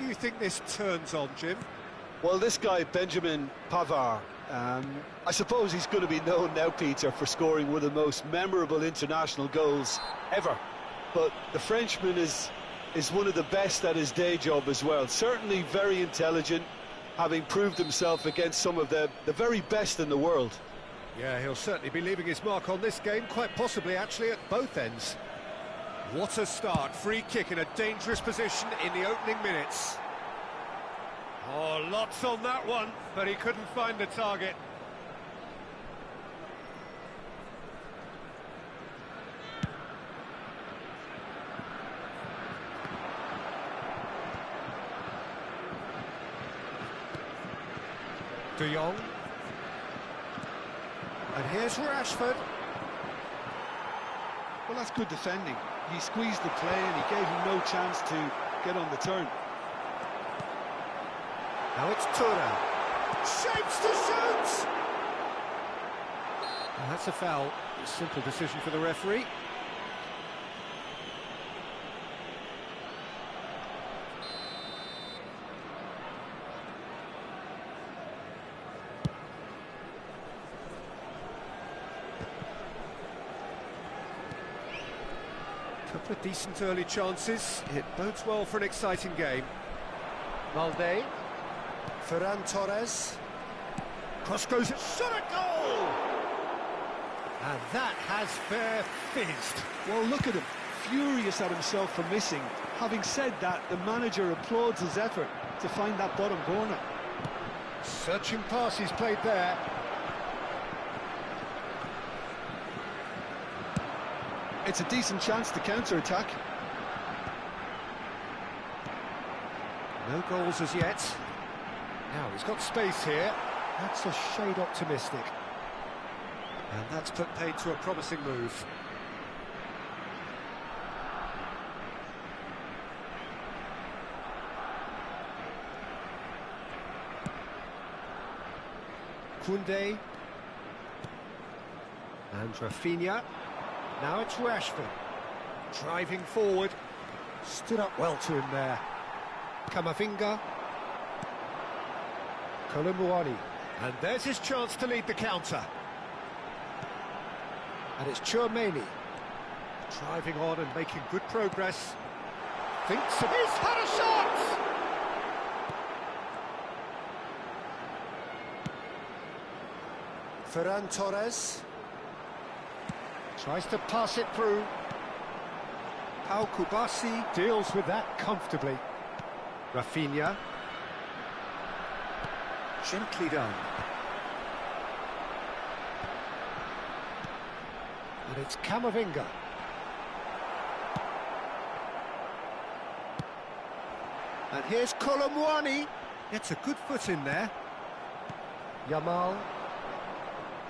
you think this turns on, Jim? Well, this guy, Benjamin Pavard, I suppose he's going to be known now, Peter, for scoring one of the most memorable international goals ever. But the Frenchman is one of the best at his day job as well. Certainly very intelligent, having proved himself against some of the very best in the world. Yeah, he'll certainly be leaving his mark on this game, quite possibly actually at both ends. What a start, free kick in a dangerous position in the opening minutes. Oh, lots on that one, but he couldn't find the target. De Jong. And here's Rashford. Well, that's good defending. He squeezed the play and he gave him no chance to get on the turn. Now it's Thuram. Shapes to shoot! Well, that's a foul. A simple decision for the referee. Couple of decent early chances. It bodes well for an exciting game. Valde. Ferran Torres. Cross goes, shot a goal! And that has fair fizzed. Well, look at him, furious at himself for missing. Having said that, the manager applauds his effort to find that bottom corner. Searching pass he's played there. It's a decent chance to counter-attack. No goals as yet. Now he's got space here. That's a shade optimistic. And that's put paid to a promising move. Koundé. And Rafinha. Now it's Rashford. Driving forward. Stood up well to him there. Camavinga. Colomboani. And there's his chance to lead the counter. And it's Tchouaméni. Driving on and making good progress. Thinks of... He's had a shot! Ferran Torres. Tries to pass it through. Pau Kubasi deals with that comfortably. Rafinha. Gently done. And it's Camavinga. And here's Colomboani. Gets a good foot in there. Yamal.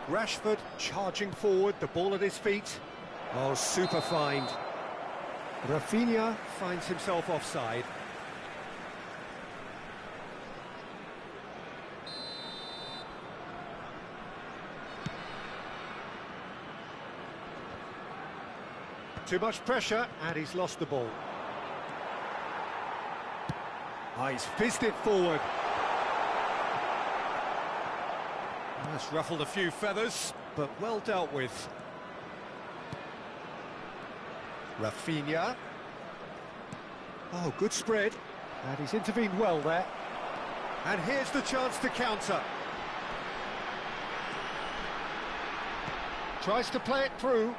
Rashford charging forward, the ball at his feet. Oh, super find. Rafinha finds himself offside. Too much pressure, and he's lost the ball. Oh, he's fizzed it forward. That's ruffled a few feathers, but well dealt with. Rafinha. Oh, good spread. And he's intervened well there. And here's the chance to counter. Tries to play it through.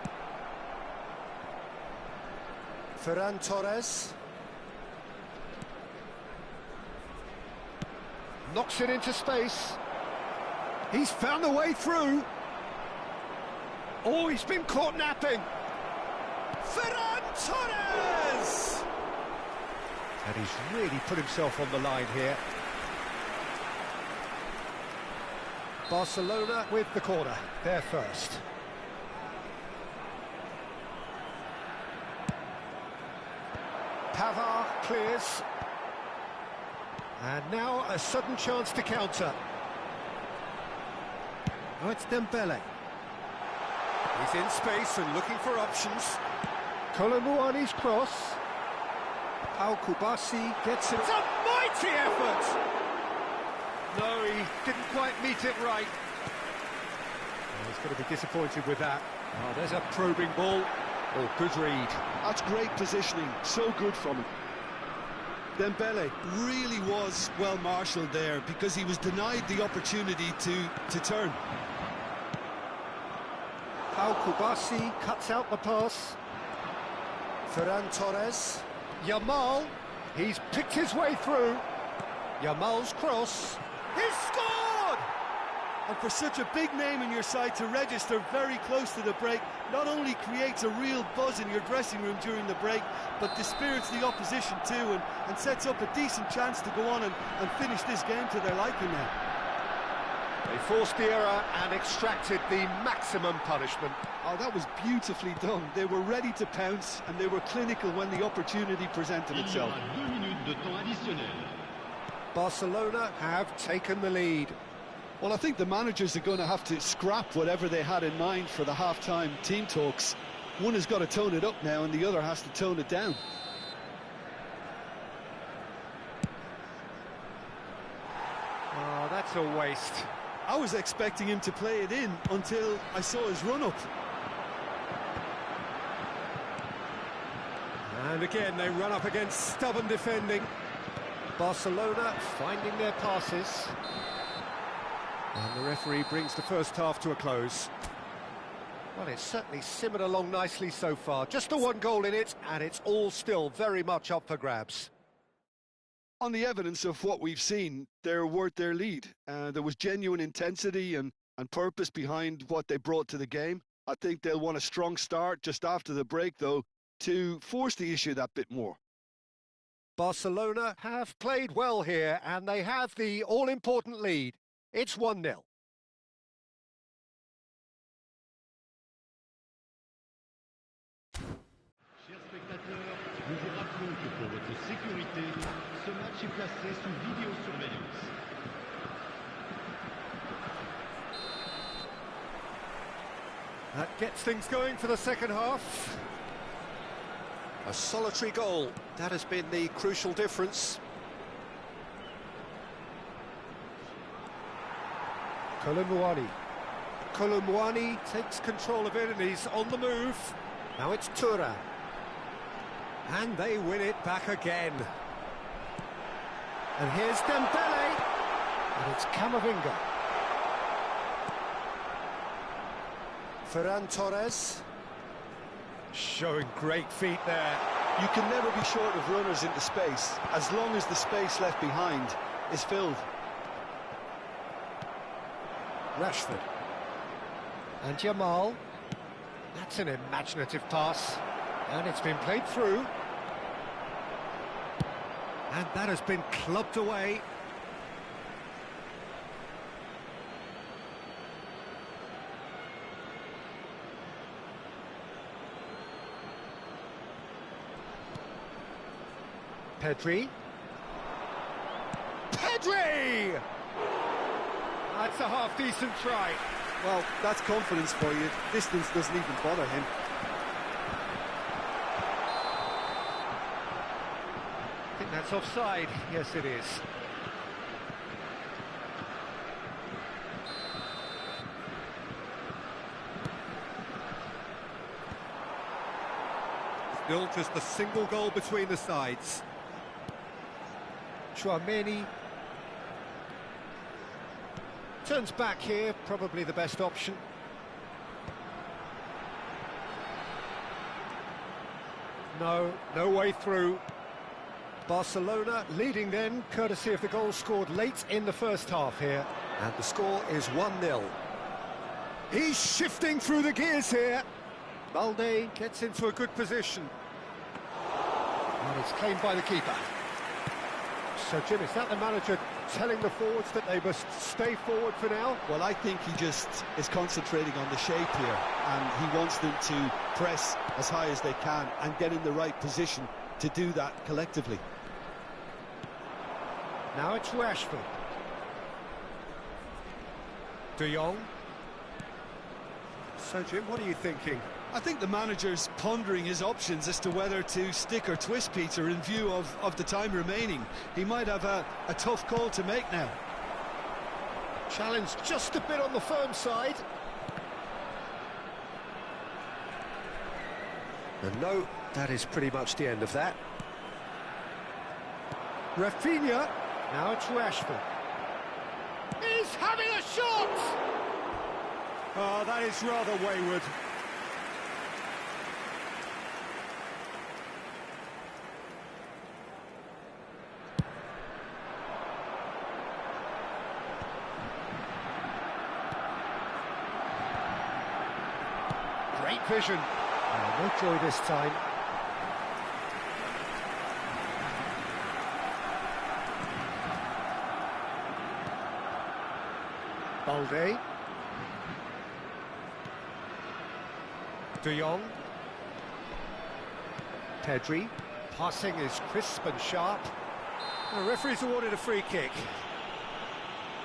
Ferran Torres. Knocks it into space. He's found the way through. Oh, he's been caught napping. Ferran Torres! And he's really put himself on the line here. Barcelona with the corner. They're first. Pavard clears. And now a sudden chance to counter. Oh, it's Dembele. He's in space and looking for options. Colomboani's cross. Pau Kubasi gets it. It's a mighty effort! No, he didn't quite meet it right. Oh, he's going to be disappointed with that. Oh, there's a probing ball. Oh, good read. That's great positioning, so good from him. Dembele really was well marshalled there because he was denied the opportunity to turn. Pau Kubasi cuts out the pass. Ferran Torres. Yamal, he's picked his way through. Yamal's cross. He's scored! And for such a big name in your side to register very close to the break, not only creates a real buzz in your dressing room during the break, but dispirits the opposition too, and sets up a decent chance to go on and finish this game to their liking now. They forced the error and extracted the maximum punishment. Oh, that was beautifully done. They were ready to pounce, and they were clinical when the opportunity presented itself. Barcelona have taken the lead. Well, I think the managers are going to have to scrap whatever they had in mind for the half-time team talks. One has got to tone it up now, and the other has to tone it down. Oh, that's a waste. I was expecting him to play it in until I saw his run-up. And again, they run up against stubborn defending. Barcelona finding their passes. And the referee brings the first half to a close. Well, it's certainly simmered along nicely so far. Just the one goal in it, and it's all still very much up for grabs. On the evidence of what we've seen, they're worth their lead. There was genuine intensity and purpose behind what they brought to the game. I think they'll want a strong start just after the break, though, to force the issue that bit more. Barcelona have played well here, and they have the all-important lead. It's 1-0. Chers spectateurs, nous vous rappelons que pour votre sécurité, ce match est placé sous vidéosurveillance. That gets things going for the second half. A solitary goal, that has been the crucial difference. Colomwani takes control of it and he's on the move. Now it's Tura. And they win it back again. And here's Dembele. And it's Camavinga. Ferran Torres. Showing great feet there. You can never be short of runners into space, as long as the space left behind is filled. Rashford. And Yamal. That's an imaginative pass. And it's been played through. And that has been clubbed away. Pedri. That's a half-decent try. Well, that's confidence for you. Distance doesn't even bother him. I think that's offside. Yes, it is. Still just a single goal between the sides. Chouameni turns back here, probably the best option. No way through. Barcelona leading then, courtesy of the goal scored late in the first half here. And the score is 1-0. He's shifting through the gears here. Balde gets into a good position. And it's claimed by the keeper. So, Jim, is that the manager telling the forwards that they must stay forward for now? Well, I think he just is concentrating on the shape here, and he wants them to press as high as they can and get in the right position to do that collectively. Now it's Rashford. De Jong. So, Jim, what are you thinking? I think the manager's pondering his options as to whether to stick or twist Peter in view of the time remaining. He might have a tough call to make now. Challenge just a bit on the firm side. And no, that is pretty much the end of that. Rafinha. Now it's Rashford. He's having a shot! Oh, that is rather wayward. Great vision. Oh, no joy this time. Balde. De Jong. Pedri. Passing is crisp and sharp. The referee's awarded a free kick.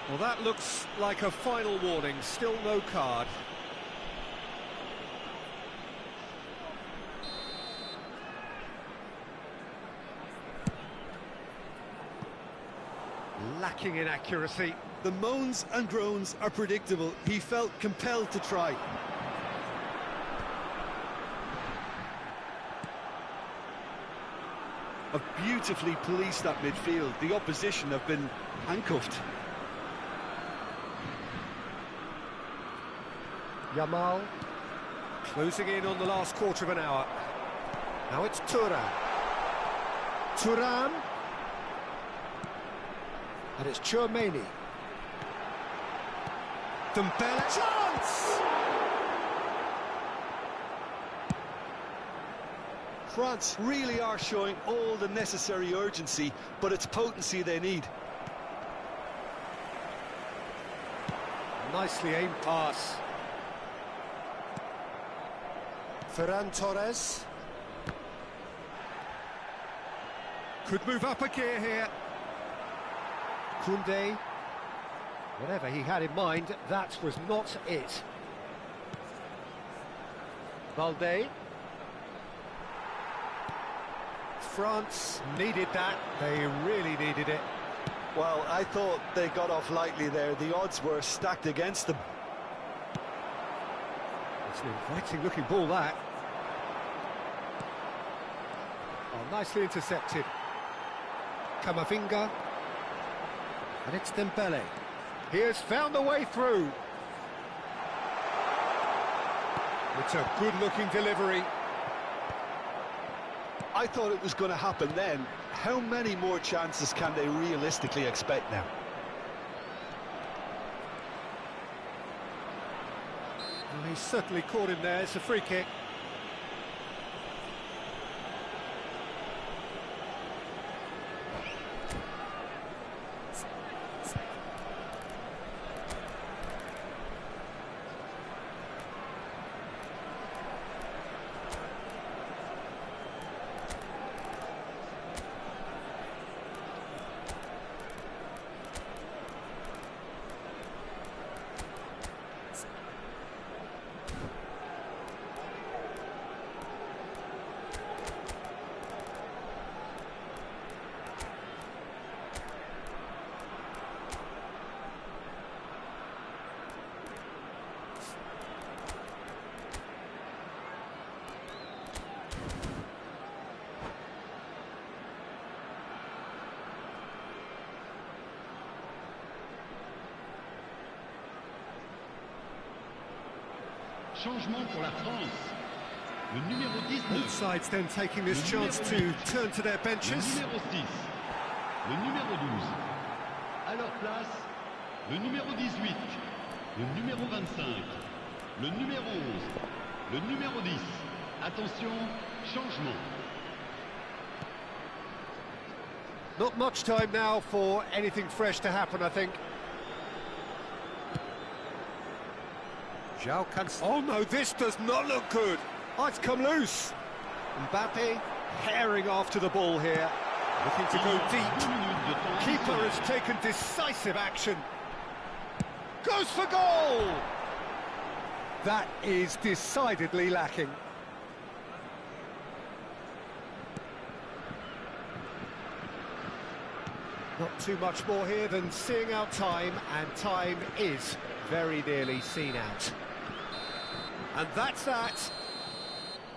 Well, that looks like a final warning. Still no card. Lacking in accuracy. The moans and groans are predictable. He felt compelled to try. Have beautifully policed that midfield. The opposition have been handcuffed. Yamal. Closing in on the last quarter of an hour. Now it's Thuram. Thuram. And it's Tchouaméni. Dembele. Chance! France really are showing all the necessary urgency, but it's potency they need. Nicely aimed pass. Ferran Torres. Could move up a gear here. Koundé. Whatever he had in mind, that was not it. Balde. France needed that. They really needed it. Well, I thought they got off lightly there. The odds were stacked against them. It's an inviting-looking ball, that. Oh, nicely intercepted. Camavinga. And it's Dembele. He has found a way through. It's a good-looking delivery. I thought it was going to happen then. How many more chances can they realistically expect now? Well, he's certainly caught him there. It's a free kick. Changement pour la France. Le numéro 19. Both sides then taking this chance to turn to their benches. Le numéro 6. Le numéro 12. À leur place, le numéro 18. Le numéro 25. Le numéro 11. Le numéro 10. Attention, changement. Not much time now for anything fresh to happen, I think. Giao can... Oh no, this does not look good. Oh, it's come loose. Mbappe herring after the ball here. Looking to go deep. Keeper has taken decisive action. Goes for goal! That is decidedly lacking. Not too much more here than seeing out time, and time is very nearly seen out. And that's that.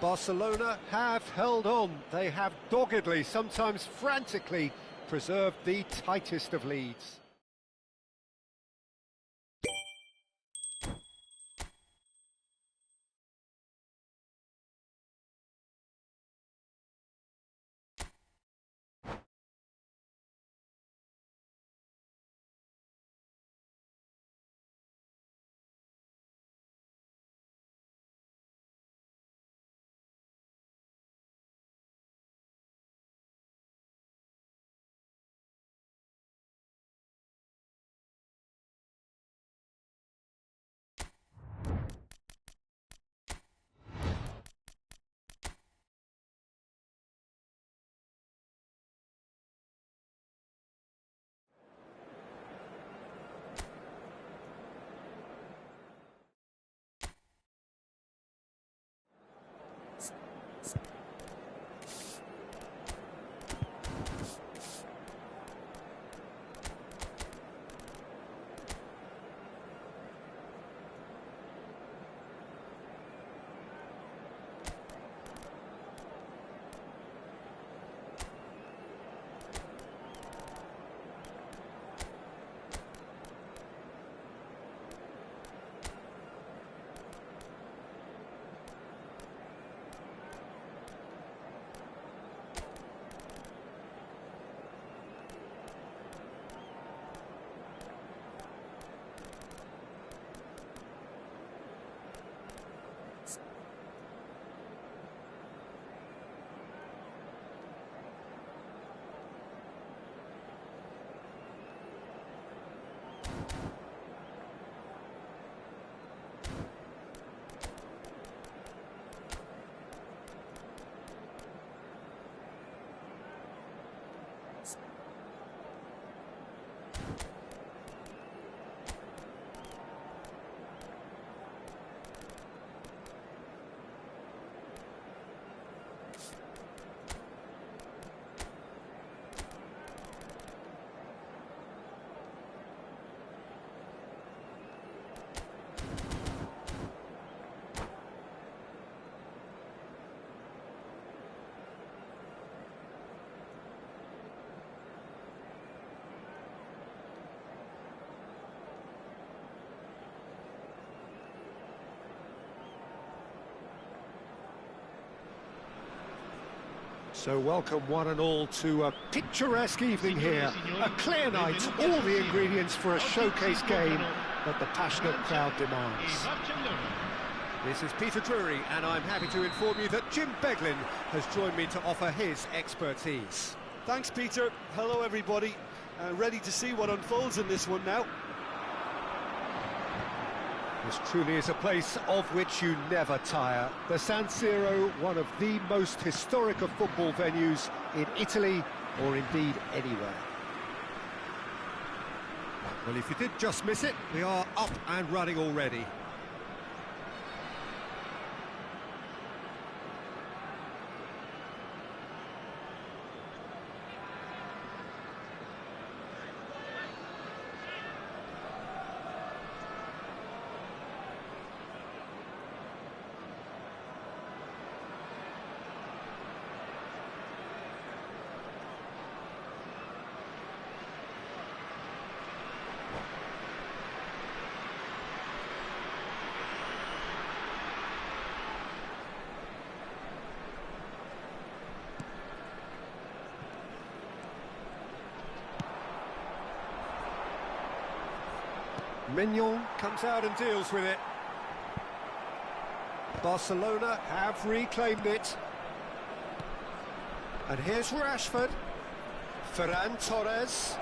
Barcelona have held on. They have doggedly, sometimes frantically, preserved the tightest of leads. So welcome one and all to a picturesque evening here, a clear night, all the ingredients for a showcase game that the passionate crowd demands. This is Peter Drury, and I'm happy to inform you that Jim Beglin has joined me to offer his expertise. Thanks, Peter. Hello, everybody. Ready to see what unfolds in this one now. This truly is a place of which you never tire. The San Siro, one of the most historic of football venues in Italy, or indeed anywhere. Well, if you did just miss it, we are up and running already. Mignon comes out and deals with it. Barcelona have reclaimed it. And here's Rashford. Ferran Torres.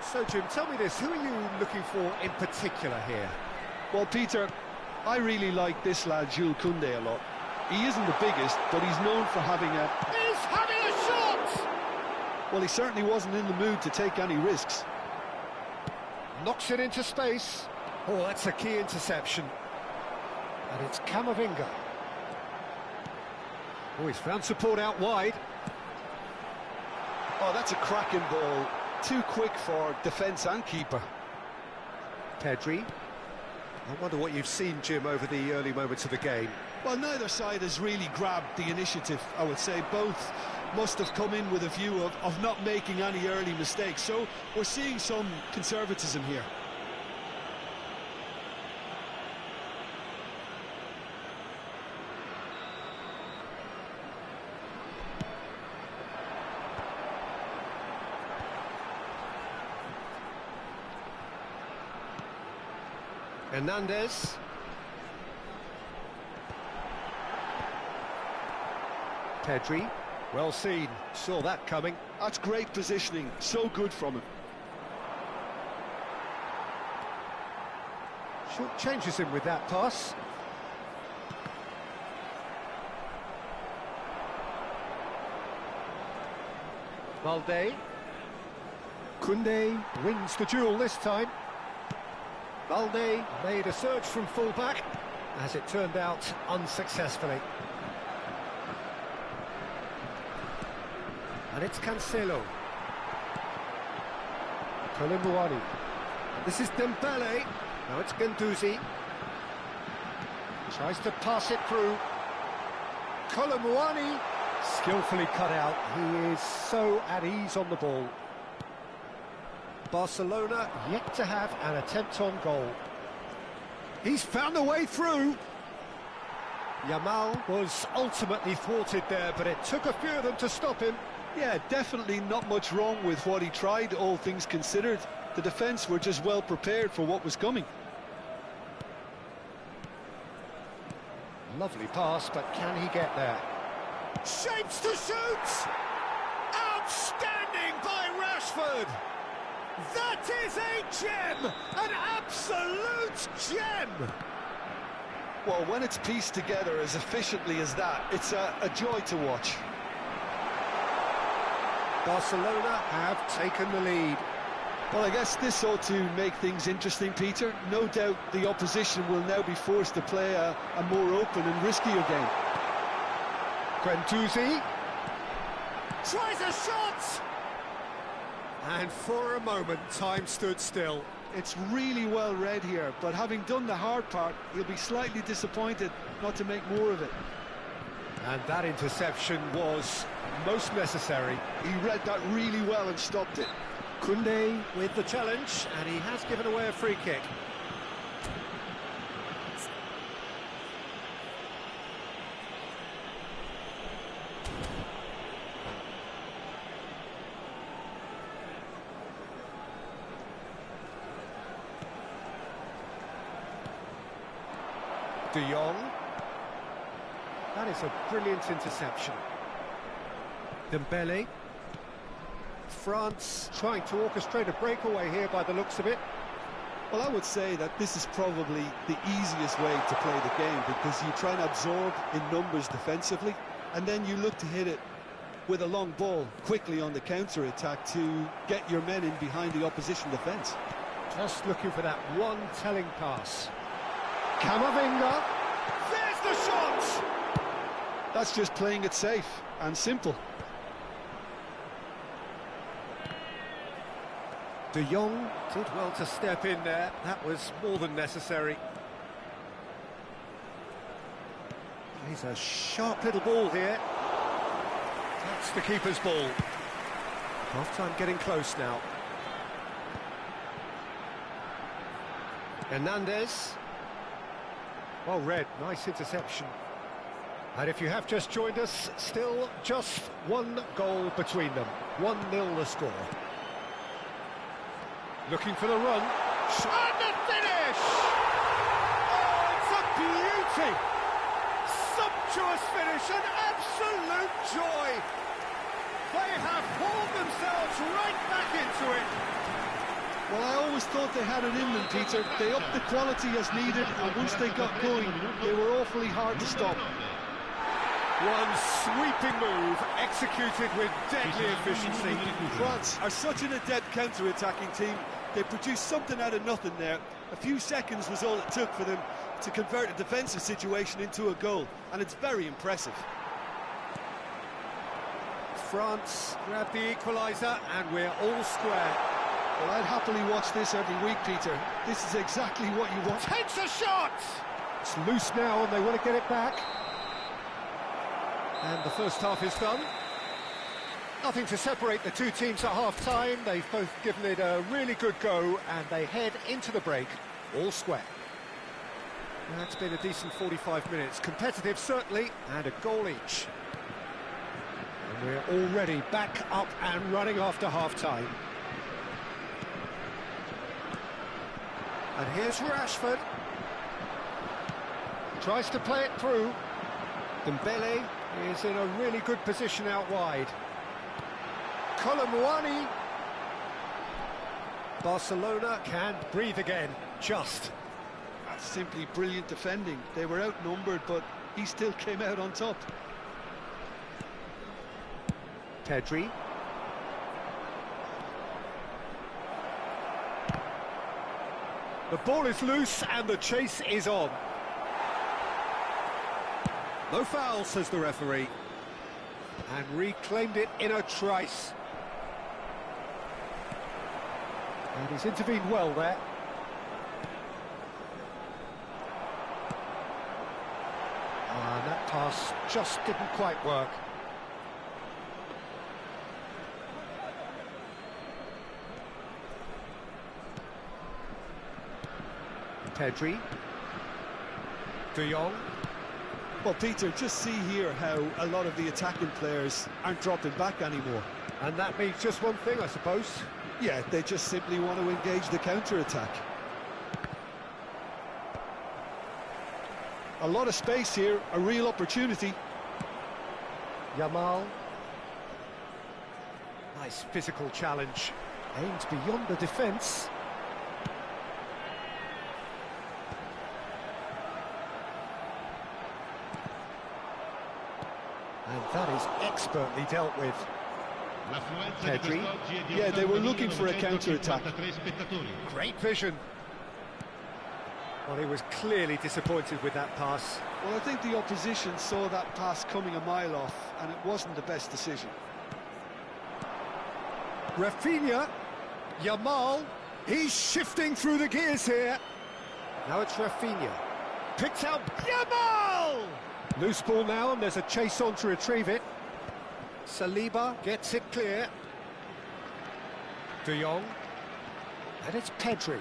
So, Jim, tell me this, who are you looking for in particular here? Well, Peter, I really like this lad, Jules Koundé, a lot. He isn't the biggest, but he's known for having a... He's having a shot! Well, he certainly wasn't in the mood to take any risks. Knocks it into space. Oh, that's a key interception. And it's Camavinga. Oh, he's found support out wide. Oh, that's a cracking ball. Too quick for defence and keeper. Pedri. I wonder what you've seen, Jim, over the early moments of the game. Well, neither side has really grabbed the initiative, I would say. Both must have come in with a view of not making any early mistakes. So we're seeing some conservatism here. Hernandez. Pedri. Well seen. Saw that coming. That's great positioning. So good from him. Short changes him with that pass. Balde. Koundé wins the duel this time. Balde made a surge from full-back, as it turned out unsuccessfully. And it's Cancelo. Koulibaly. This is Dembele. Now it's Guendouzi. Tries to pass it through. Koulibaly skillfully cut out. He is so at ease on the ball. Barcelona yet to have an attempt on goal. He's found a way through. Yamal was ultimately thwarted there, but it took a few of them to stop him. Yeah, definitely not much wrong with what he tried, all things considered. The defence were just well prepared for what was coming. Lovely pass, but can he get there? Shapes to shoot! Outstanding by Rashford! That is a gem! An absolute gem! Well, when it's pieced together as efficiently as that, it's a joy to watch. Barcelona have taken the lead. Well, I guess this ought to make things interesting, Peter. No doubt the opposition will now be forced to play a more open and riskier game. Guendouzi tries a shot! And for a moment, time stood still. It's really well read here, but having done the hard part, he'll be slightly disappointed not to make more of it. And that interception was most necessary. He read that really well and stopped it. Koundé with the challenge, and he has given away a free kick. De Jong. That is a brilliant interception. Dembele. France trying to orchestrate a breakaway here by the looks of it. Well, I would say that this is probably the easiest way to play the game, because you try and absorb in numbers defensively, and then you look to hit it with a long ball quickly on the counter-attack to get your men in behind the opposition defence. Just looking for that one telling pass. Camavinga. There's the shot! That's just playing it safe and simple. De Jong did well to step in there. That was more than necessary. He's a sharp little ball here. That's the keeper's ball. Half-time getting close now. Hernandez. Well read, nice interception. And if you have just joined us, still just one goal between them. 1-0 the score. Looking for the run. And the finish! Oh, it's a beauty! Sumptuous finish, an absolute joy! They have hauled themselves right back into it. Well, I always thought they had it in them, Peter. They upped the quality as needed, and once they got going, they were awfully hard to stop. One sweeping move, executed with deadly efficiency. France are such an adept counter-attacking team. They produced something out of nothing there. A few seconds was all it took for them to convert a defensive situation into a goal, and it's very impressive. France grab the equaliser, and we're all square. Well, I'd happily watch this every week, Peter. This is exactly what you want. Takes a shot! It's loose now, and they want to get it back. And the first half is done. Nothing to separate the two teams at half-time. They've both given it a really good go, and they head into the break, all square. That's been a decent 45 minutes. Competitive, certainly, and a goal each. And we're already back up and running after half-time. And here's Rashford. Tries to play it through. Dembele is in a really good position out wide. Colomwani. Barcelona can breathe again, just. That's simply brilliant defending. They were outnumbered, but he still came out on top. Pedri. The ball is loose and the chase is on. No foul, says the referee. And reclaimed it in a trice. And he's intervened well there. And that pass just didn't quite work. Pedri. De Jong. Well, Peter, just see here how a lot of the attacking players aren't dropping back anymore. And that means just one thing, I suppose. Yeah, they just simply want to engage the counter-attack. A lot of space here, a real opportunity. Yamal. Nice physical challenge. Aimed beyond the defence. And that is expertly dealt with. Pedri. Yeah, they were looking for a counter-attack. Great vision. Well, he was clearly disappointed with that pass. Well, I think the opposition saw that pass coming a mile off, and it wasn't the best decision. Rafinha. Yamal. He's shifting through the gears here. Now it's Rafinha. Picked out Yamal! Loose ball now, and there's a chase on to retrieve it. Saliba gets it clear. De Jong. And it's Pedri.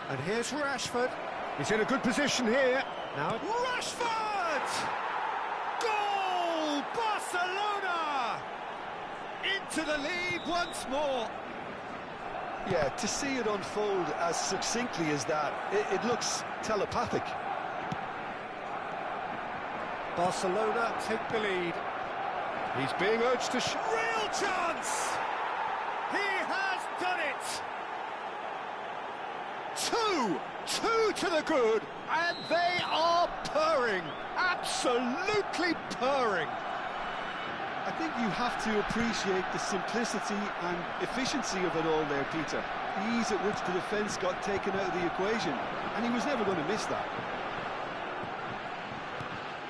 And here's Rashford. He's in a good position here. Now Rashford! Goal! Barcelona! Into the lead once more. Yeah, to see it unfold as succinctly as that, it looks telepathic. Barcelona take the lead. He's being urged to real chance! He has done it! Two to the good, and they are purring, absolutely purring. I think you have to appreciate the simplicity and efficiency of it all there, Peter. The ease at which the defence got taken out of the equation, and he was never going to miss that.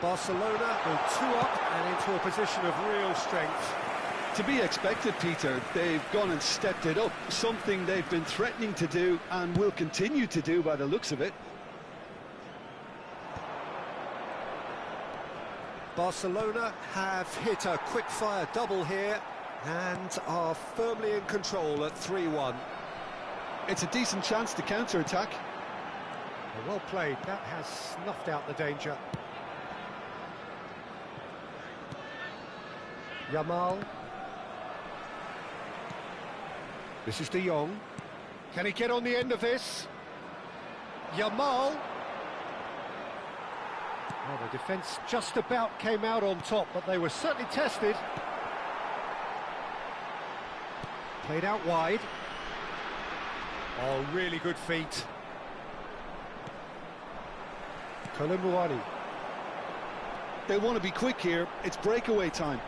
Barcelona go 2 up and into a position of real strength. To be expected, Peter. They've gone and stepped it up, something they've been threatening to do and will continue to do by the looks of it. Barcelona have hit a quick-fire double here and are firmly in control at 3-1. It's a decent chance to counter-attack. Well played, that has snuffed out the danger. Yamal. This is De Jong. Can he get on the end of this? Yamal. Well, the defence just about came out on top, but they were certainly tested. Played out wide. Oh, really good feet. Colomwani. They want to be quick here. It's breakaway time.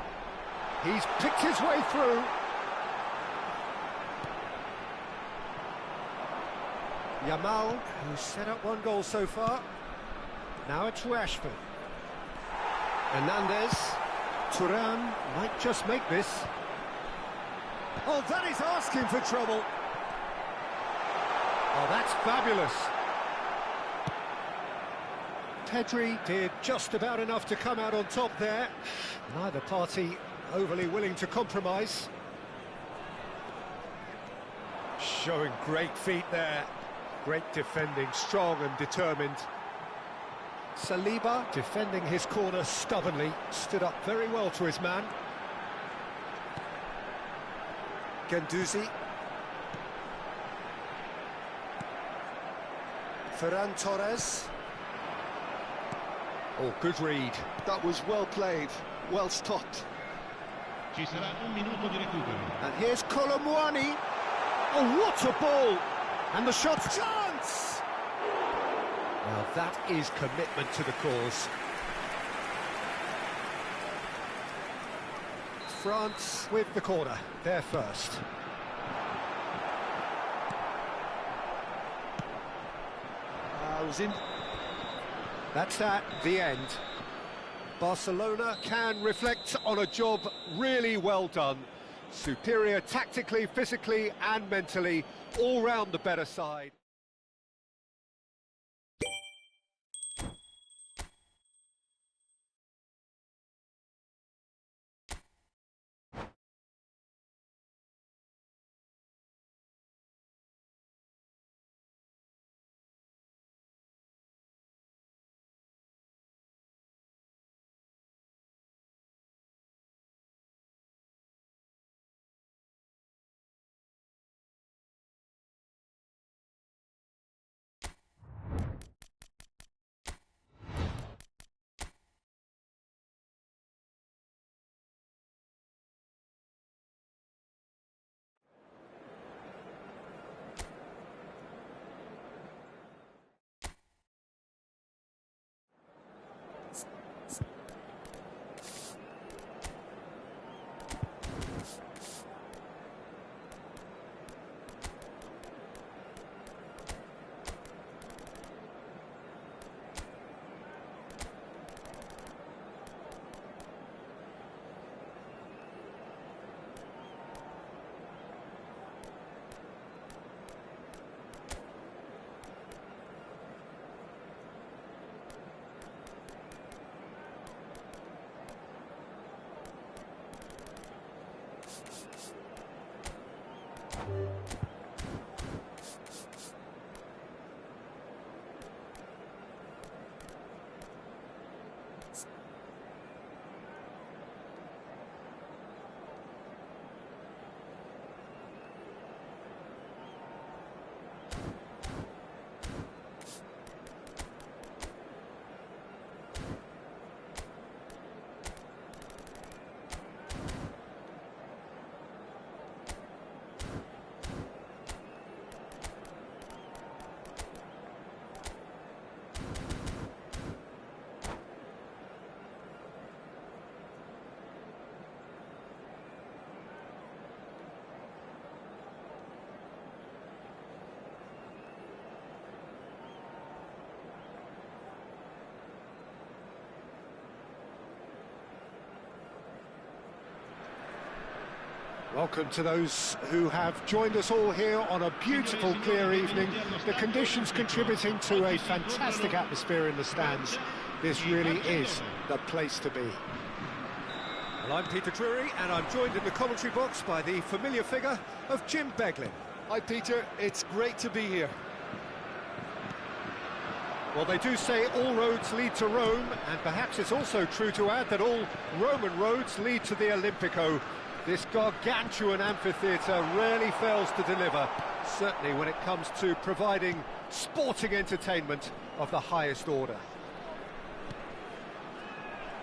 He's picked his way through. Yamal, who's set up one goal so far. Now it's Rashford. Hernandez. Turan might just make this. Oh, that is asking for trouble. Oh, that's fabulous. Pedri did just about enough to come out on top there. Neither party overly willing to compromise. Showing great feet there. Great defending, strong and determined. Saliba defending his corner stubbornly, stood up very well to his man. Guendouzi. Ferran Torres. Oh, good read. That was well played, well stopped. Ci sarà un minuto di recupero. And here's Colomwani. Oh, what a ball! And the shot, chance! Well, that is commitment to the cause. France with the corner, they're first. Was in. That's that, the end. Barcelona can reflect on a job really well done. Superior tactically, physically and mentally, all round the better side. Welcome to those who have joined us all here on a beautiful, clear evening. The conditions contributing to a fantastic atmosphere in the stands. This really is the place to be. Well, I'm Peter Drury, and I'm joined in the commentary box by the familiar figure of Jim Beglin. Hi, Peter. It's great to be here. Well, they do say all roads lead to Rome, and perhaps it's also true to add that all Roman roads lead to the Olimpico. This gargantuan amphitheatre rarely fails to deliver, certainly when it comes to providing sporting entertainment of the highest order.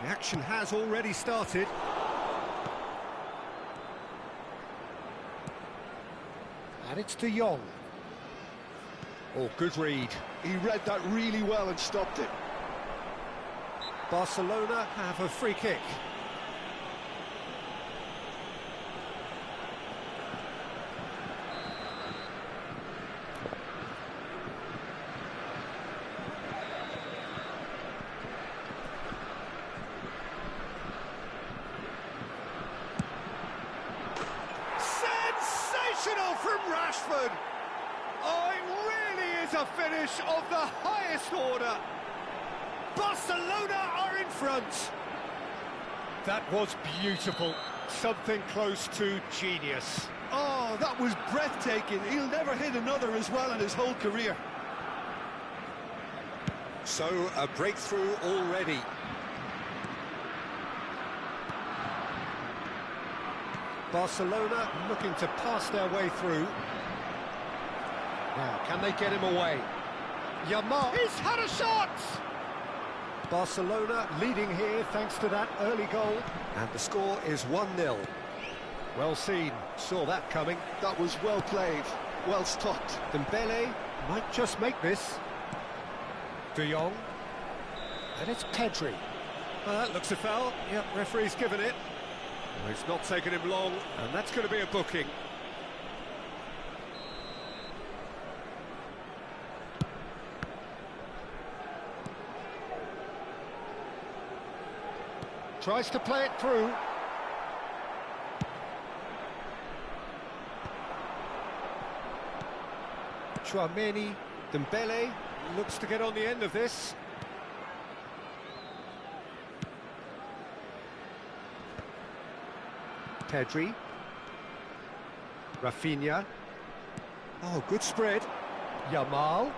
The action has already started. And it's De Jong. Oh, good read. He read that really well and stopped it. Barcelona have a free kick. is a finish of the highest order. Barcelona are in front. That was beautiful. Something close to genius. Oh, that was breathtaking. He'll never hit another as well in his whole career. So, a breakthrough already. Barcelona looking to pass their way through. Now, can they get him away? Yamal, he's had a shot! Barcelona leading here thanks to that early goal. And the score is 1-0. Well seen, saw that coming. That was well played, well stopped. Dembele might just make this. De Jong. And it's Pedri. Well, that looks a foul. Yep, referee's given it. Well, it's not taken him long, and that's going to be a booking. Tries to play it through. Chouameni, Dembele looks to get on the end of this. Pedri. Rafinha. Oh, good spread. Yamal.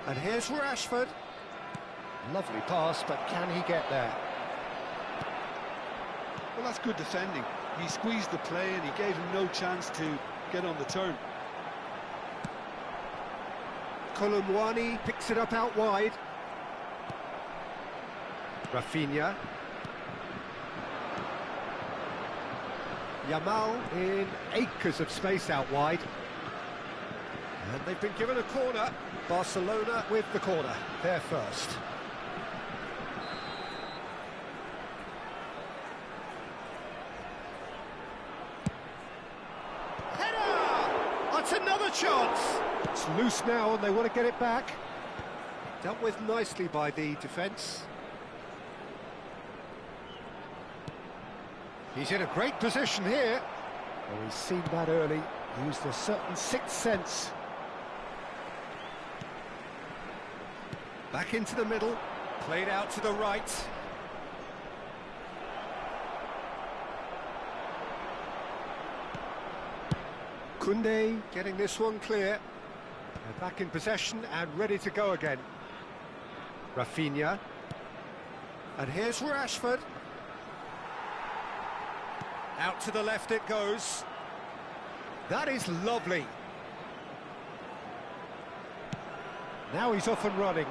And here's Rashford. Lovely pass, but can he get there? Well, that's good defending. He squeezed the play and he gave him no chance to get on the turn. Colomwani picks it up out wide. Rafinha. Yamal in acres of space out wide. And they've been given a corner. Barcelona with the corner. They're first. Header! That's another chance. It's loose now and they want to get it back. Dealt with nicely by the defence. He's in a great position here. Oh, he's seen that early. Used a certain sixth sense. Back into the middle. Played out to the right. Koundé getting this one clear. They're back in possession and ready to go again. Rafinha. And here's Rashford. Out to the left it goes. That is lovely. Now he's off and running.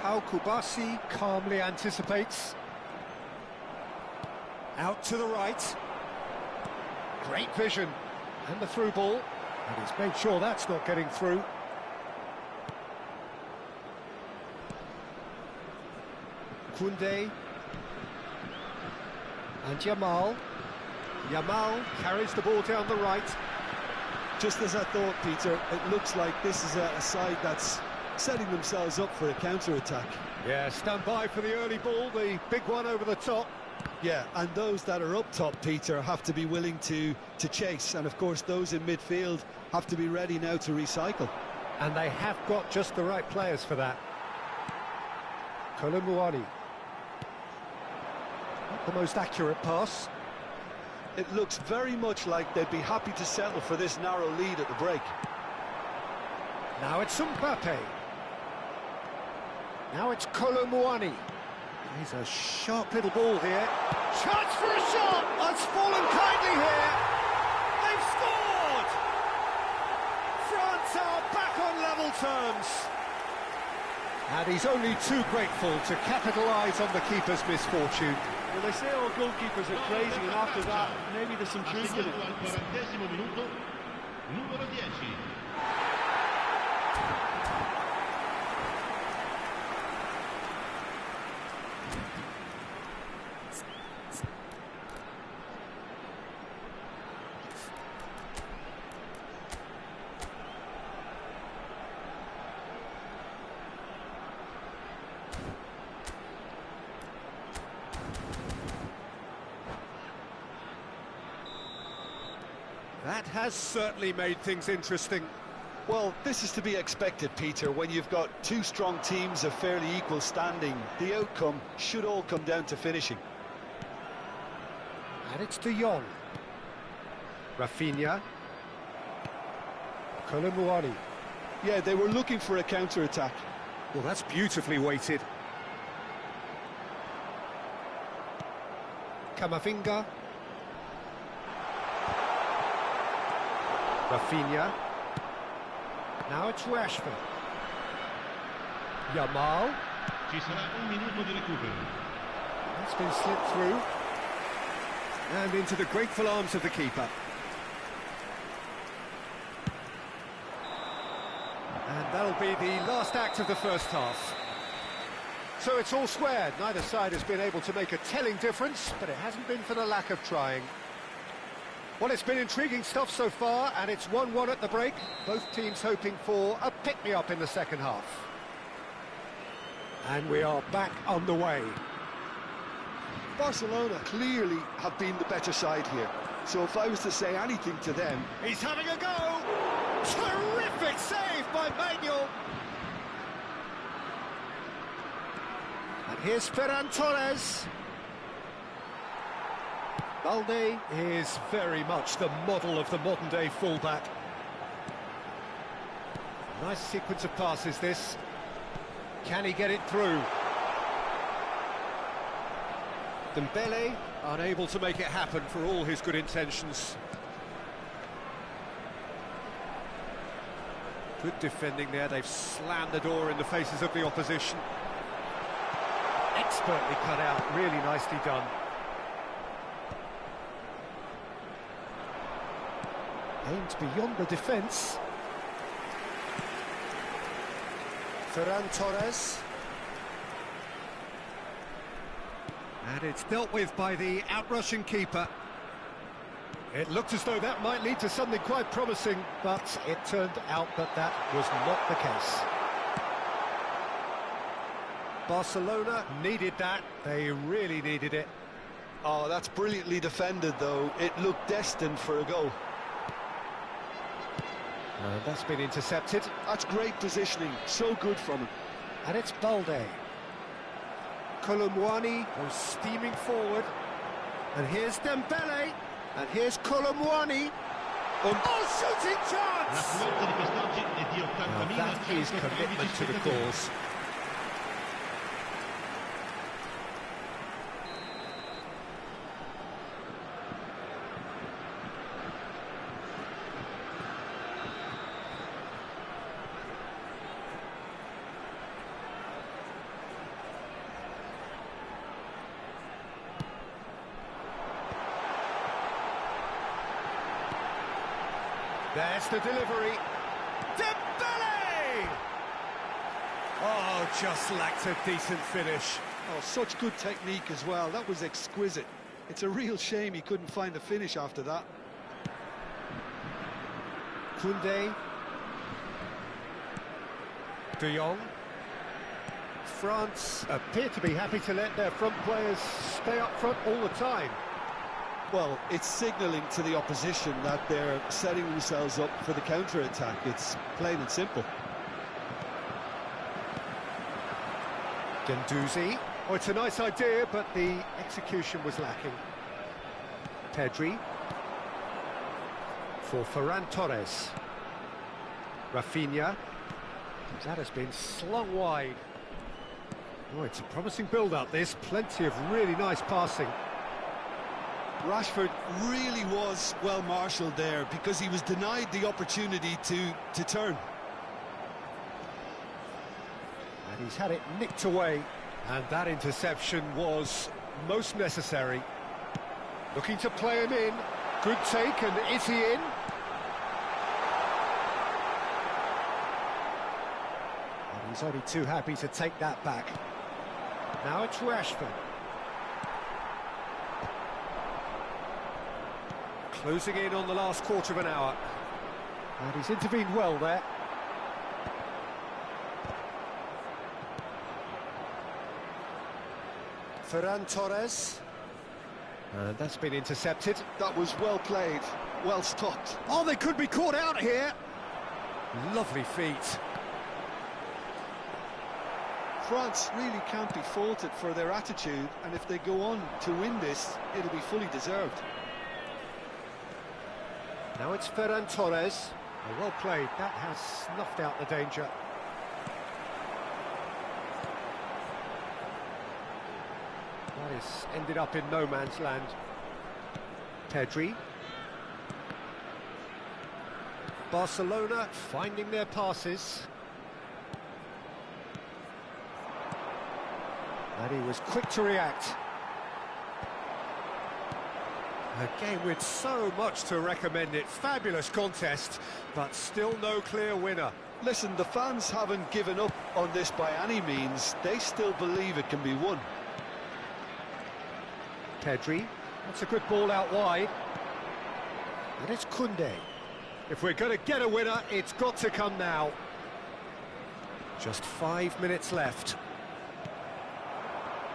Pau Kubasi calmly anticipates. Out to the right. Great vision. And the through ball. And he's made sure that's not getting through. Koundé. And Yamal. Yamal carries the ball down the right. Just as I thought, Peter, it looks like this is a side that's setting themselves up for a counter-attack. Yeah, stand by for the early ball, the big one over the top. Yeah, and those that are up top, Peter, have to be willing to chase. And, of course, those in midfield have to be ready now to recycle. And they have got just the right players for that. Colomwani. Not the most accurate pass. It looks very much like they'd be happy to settle for this narrow lead at the break. Now it's Mbappe. Now it's Colomwani. He's a sharp little ball here. Chance for a shot! It's fallen kindly here. They've scored! France are back on level terms. And he's only too grateful to capitalise on the keeper's misfortune. Well, they say all goalkeepers are crazy, and after that, maybe there's some truth in it. Numero 10. That has certainly made things interesting. Well, this is to be expected, Peter. When you've got two strong teams of fairly equal standing, the outcome should all come down to finishing. And it's De Jong. Rafinha. Kolomuani. Yeah, they were looking for a counter-attack. Well, that's beautifully weighted. Camavinga. Rafinha. Now it's Rashford. Yamal. Ci sarà un minuto di recupero. That's been slipped through. And into the grateful arms of the keeper. And that'll be the last act of the first half. So it's all squared. Neither side has been able to make a telling difference, but it hasn't been for the lack of trying. Well, it's been intriguing stuff so far, and it's 1-1 at the break. Both teams hoping for a pick-me-up in the second half. And we are back on the way. Barcelona clearly have been the better side here. So if I was to say anything to them... He's having a go! Terrific save by Manuel! And here's Ferran Torres. Balde is very much the model of the modern-day fullback. Nice sequence of passes, this. Can he get it through? Dembele unable to make it happen for all his good intentions. Good defending there, they've slammed the door in the faces of the opposition. Expertly cut out, really nicely done. Aimed beyond the defence. Ferran Torres. And it's dealt with by the outrushing keeper. It looked as though that might lead to something quite promising, but it turned out that that was not the case. Barcelona needed that. They really needed it. Oh, that's brilliantly defended, though. It looked destined for a goal. And that's been intercepted. That's great positioning. So good from him. And it's Balde. Kolomuani goes steaming forward. And here's Dembele. And here's Kolomuani. Oh, shooting chance! L'affluenza di quest'oggi è di Now that is 80.113 commitment to the spettatori. cause. There's the delivery. Dembele! Oh, just lacked a decent finish. Oh, such good technique as well. That was exquisite. It's a real shame he couldn't find the finish after that. Koundé. De Jong. France appear to be happy to let their front players stay up front all the time. Well, it's signalling to the opposition that they're setting themselves up for the counter-attack. It's plain and simple. Guendouzi. Oh, it's a nice idea, but the execution was lacking. Pedri. For Ferran Torres. Rafinha. That has been slung wide. Oh, it's a promising build-up, this. Plenty of really nice passing. Rashford really was well marshalled there because he was denied the opportunity to turn. And he's had it nicked away. And that interception was most necessary. Looking to play him in. Good take, and is he in? And he's only too happy to take that back. Now it's Rashford. Closing in on the last quarter of an hour. And he's intervened well there. Ferran Torres. And that's been intercepted. That was well played, well stopped. Oh, they could be caught out here. Lovely feet. France really can't be faulted for their attitude, and if they go on to win this, it'll be fully deserved. Now it's Ferran Torres. Oh, well played. That has snuffed out the danger. That has ended up in no man's land. Pedri. Barcelona finding their passes. And he was quick to react. A game with so much to recommend it. Fabulous contest, but still no clear winner. Listen, the fans haven't given up on this by any means. They still believe it can be won. Pedri, that's a good ball out wide. And it's Koundé. If we're going to get a winner, it's got to come now. Just 5 minutes left.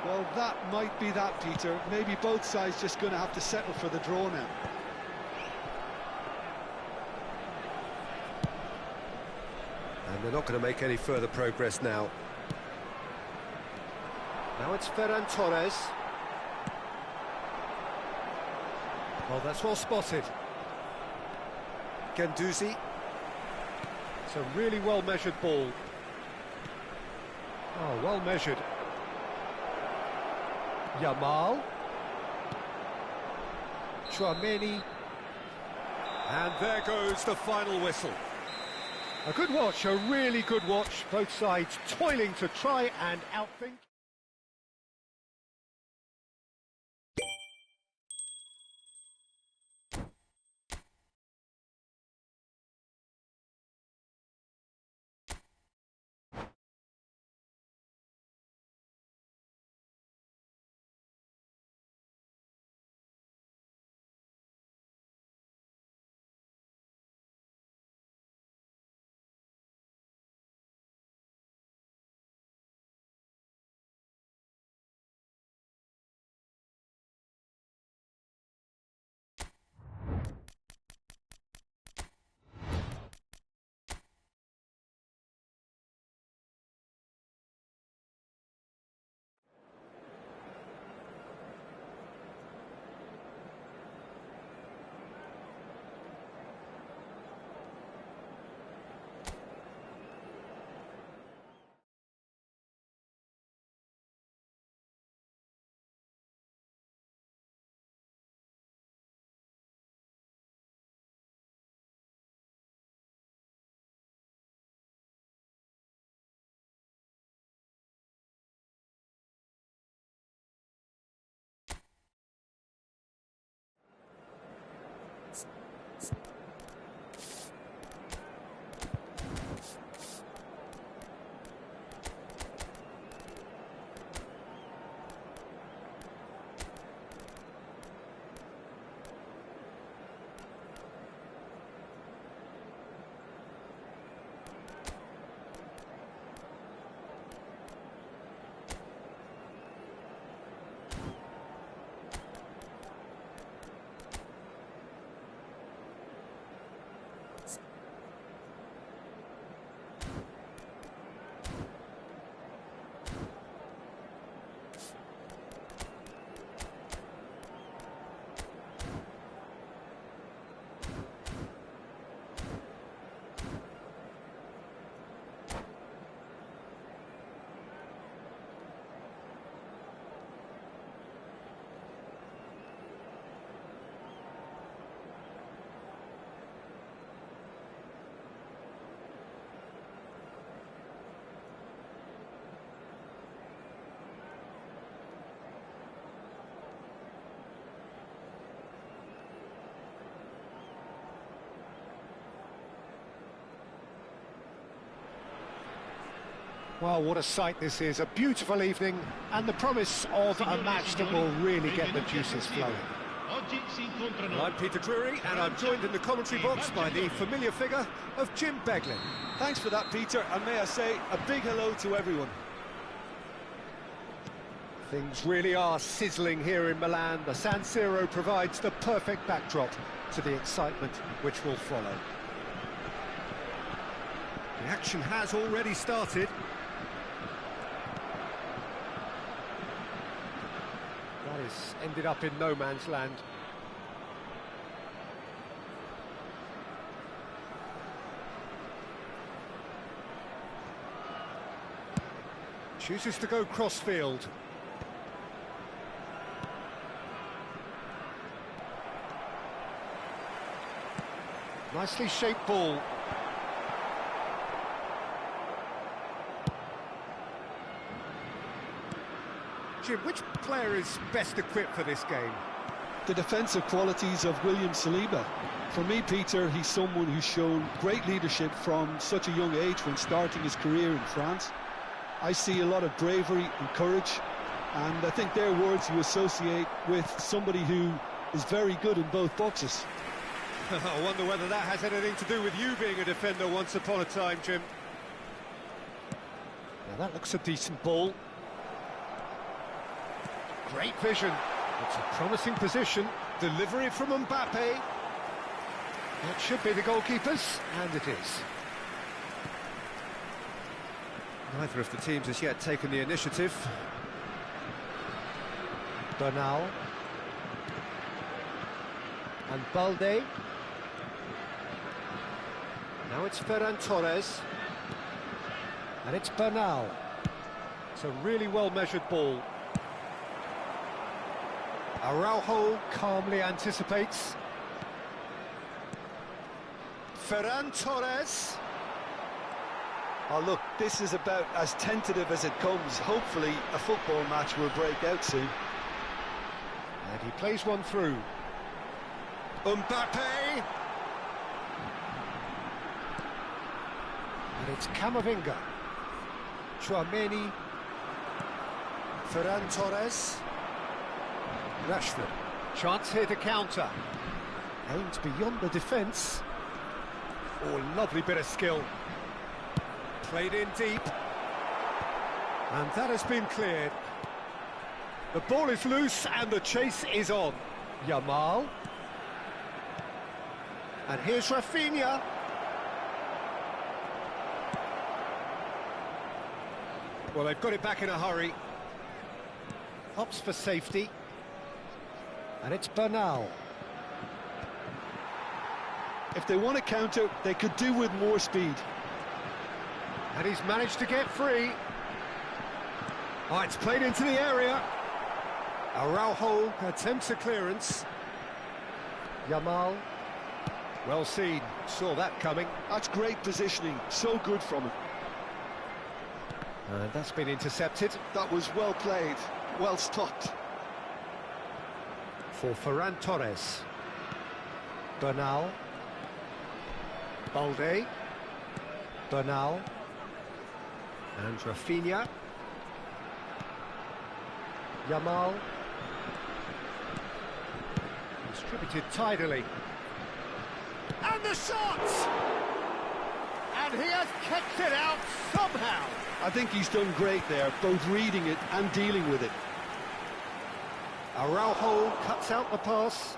Well, that might be that, Peter. Maybe both sides just going to have to settle for the draw now. And they're not going to make any further progress now. Now it's Ferran Torres. Well, that's well spotted. Guendouzi. It's a really well-measured ball. Oh, well measured. Yamal. Chouameni. And there goes the final whistle. A good watch, a really good watch. Both sides toiling to try and outthink. Well, what a sight this is. A beautiful evening and the promise of a match that will really get the juices flowing. Well, I'm Peter Drury and I'm joined in the commentary box by the familiar figure of Jim Beglin. Thanks for that, Peter, and may I say a big hello to everyone. Things really are sizzling here in Milan. The San Siro provides the perfect backdrop to the excitement which will follow. action has already started. That is ended up in no man's land. Chooses to go cross-field. Nicely shaped ball. Jim, which player is best equipped for this game? The defensive qualities of William Saliba. For me, Peter, he's someone who's shown great leadership from such a young age when starting his career in France. I see a lot of bravery and courage, and I think they're words you associate with somebody who is very good in both boxes. I wonder whether that has anything to do with you being a defender once upon a time, Jim. Now that looks a decent ball. Great vision. It's a promising position. Delivery from Mbappe. That should be the goalkeeper's, and it is. Neither of the teams has yet taken the initiative. Bernal. And Balde. Now it's Ferran Torres. And it's Bernal. It's a really well-measured ball. Araujo calmly anticipates. Ferran Torres. Oh, look, this is about as tentative as it comes. Hopefully, a football match will break out soon. And he plays one through. Mbappe! And it's Camavinga. Tchouameni. Ferran Torres. Rashford. Chance here to counter. Aimed beyond the defence. Oh, lovely bit of skill. Played in deep. And that has been cleared. The ball is loose and the chase is on. Yamal. And here's Rafinha. Well, they've got it back in a hurry. Opts for safety. And it's Bernal. If they want to counter, they could do with more speed. And he's managed to get free. Oh, it's played into the area. Araujo attempts a clearance. Yamal. Well seen, saw that coming. That's great positioning, so good from him. And that's been intercepted. That was well played, well stopped. For Ferran Torres. Bernal. Balde. Bernal. And Rafinha. Yamal. Distributed tidily. And the shot! And he has kept it out somehow. I think he's done great there, both reading it and dealing with it. Araujo cuts out the pass.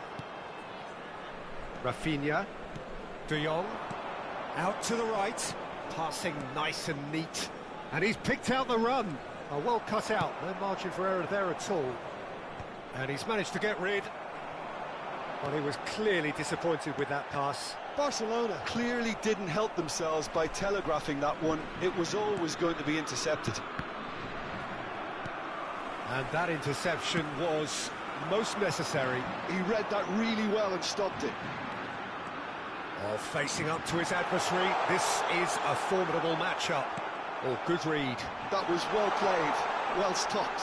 Rafinha. De Jong. Out to the right. Passing nice and neat. And he's picked out the run. Oh, well cut out. No margin for error there at all. And he's managed to get rid. Well, he was clearly disappointed with that pass. Barcelona clearly didn't help themselves by telegraphing that one. It was always going to be intercepted. And that interception was most necessary. He read that really well and stopped it. Oh, facing up to his adversary, this is a formidable matchup. Oh, good read. That was well played, well stopped.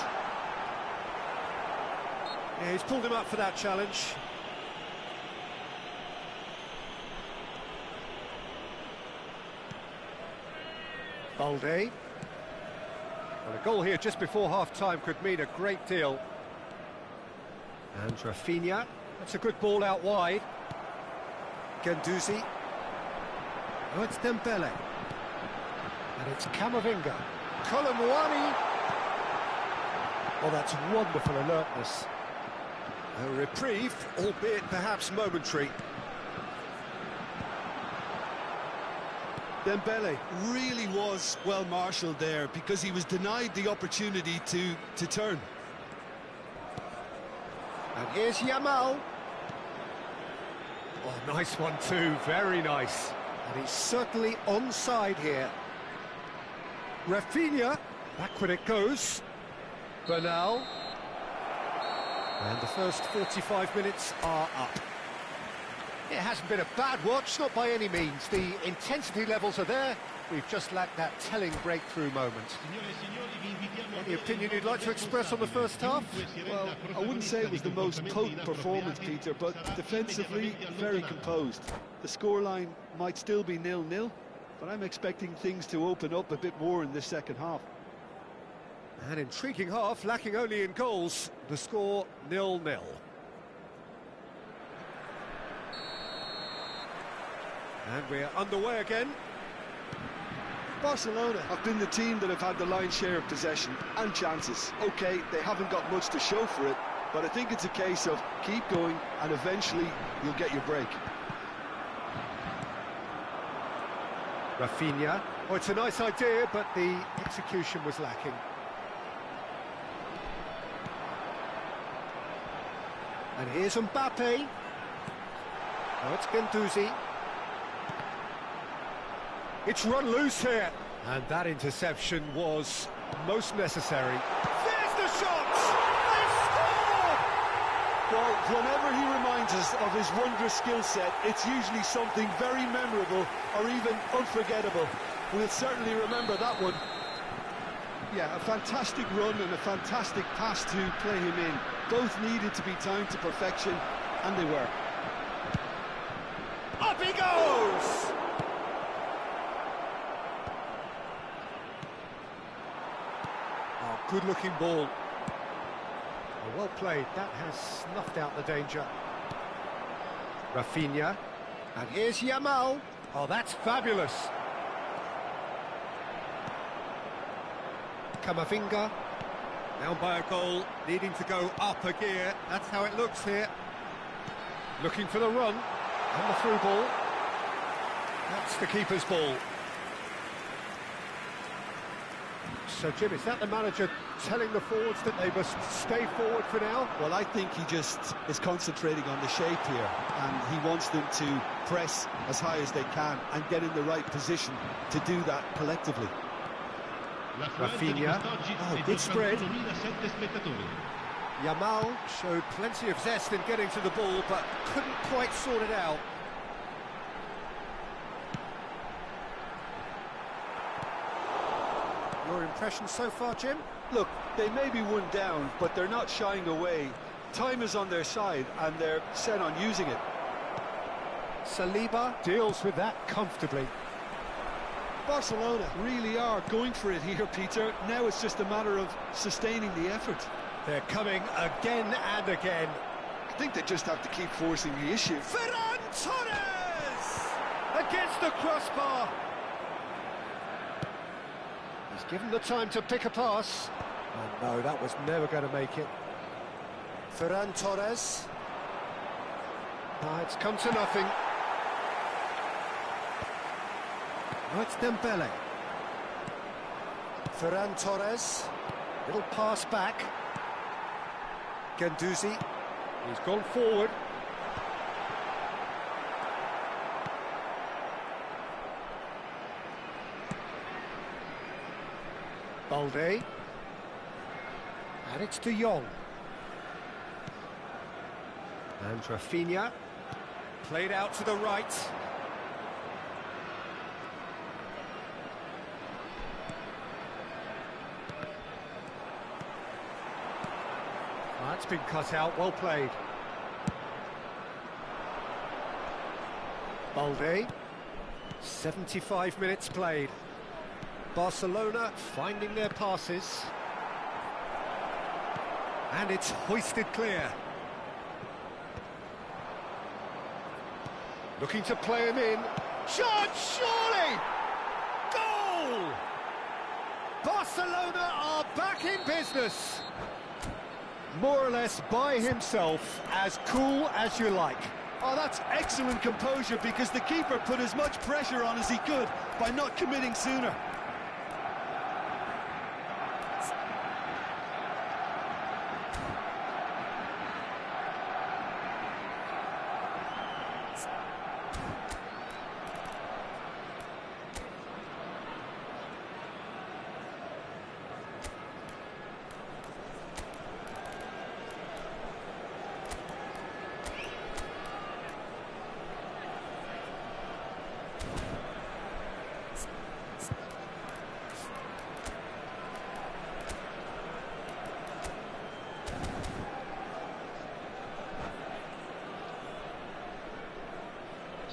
Yeah, he's pulled him up for that challenge. Balde. Well, a goal here just before half-time could mean a great deal. And Rafinha. That's a good ball out wide. Guendouzi. Oh, it's Dembele. And it's Camavinga. Colomwani. Oh, that's wonderful alertness. A reprieve, albeit perhaps momentary. Dembele really was well marshalled there because he was denied the opportunity to turn. And here's Yamal. Oh, nice one too, very nice. And he's certainly onside here. Rafinha, backward it goes. Bernal. And the first 45 minutes are up. It hasn't been a bad watch, not by any means. The intensity levels are there. We've just lacked that telling breakthrough moment. Any opinion you'd like to express on the first half? Well, I wouldn't say it was the most potent performance, Peter, but defensively, very composed. The scoreline might still be 0-0, but I'm expecting things to open up a bit more in this second half. An intriguing half, lacking only in goals. The score 0-0. And we're underway again. Barcelona have been the team that have had the lion's share of possession and chances. OK, they haven't got much to show for it, but I think it's a case of keep going and eventually you'll get your break. Rafinha. Oh, it's a nice idea, but the execution was lacking. And here's Mbappe. Oh, it's Guendouzi. It's run loose here. And that interception was most necessary. There's the shot! They've scored! Well, whenever he reminds us of his wondrous skill set, it's usually something very memorable or even unforgettable. We'll certainly remember that one. Yeah, a fantastic run and a fantastic pass to play him in. Both needed to be timed to perfection, and they were. Up he goes! Oh, good-looking ball. Oh, well played. That has snuffed out the danger. Rafinha. And here's Yamal. Oh, that's fabulous. Camavinga. Down by a goal, needing to go up a gear. That's how it looks here. Looking for the run. And the through ball. That's the keeper's ball. So, Jim, is that the manager telling the forwards that they must stay forward for now? Well, I think he just is concentrating on the shape here, and he wants them to press as high as they can and get in the right position to do that collectively. Rafinha. Oh, good spread. Yamal showed plenty of zest in getting to the ball, but couldn't quite sort it out. Your impression so far, Jim? Look, they may be one down, but they're not shying away. Time is on their side, and they're set on using it. Saliba deals with that comfortably. Barcelona really are going for it here, Peter. Now it's just a matter of sustaining the effort. They're coming again and again. I think they just have to keep forcing the issue. Ferran Torres! Against the crossbar. He's given the time to pick a pass. Oh no, that was never going to make it. Ferran Torres. It's come to nothing. Oh, it's Dembele. Ferran Torres. Little pass back. Guendouzi. He's gone forward. Balde. And it's De Jong. And Rafinha. Played out to the right. That's been cut out, well played. Balde. 75 minutes played. Barcelona finding their passes. And it's hoisted clear. Looking to play him in. Shot, surely! Goal! Barcelona are back in business. More or less by himself, as cool as you like. Oh, that's excellent composure, because the keeper put as much pressure on as he could by not committing sooner.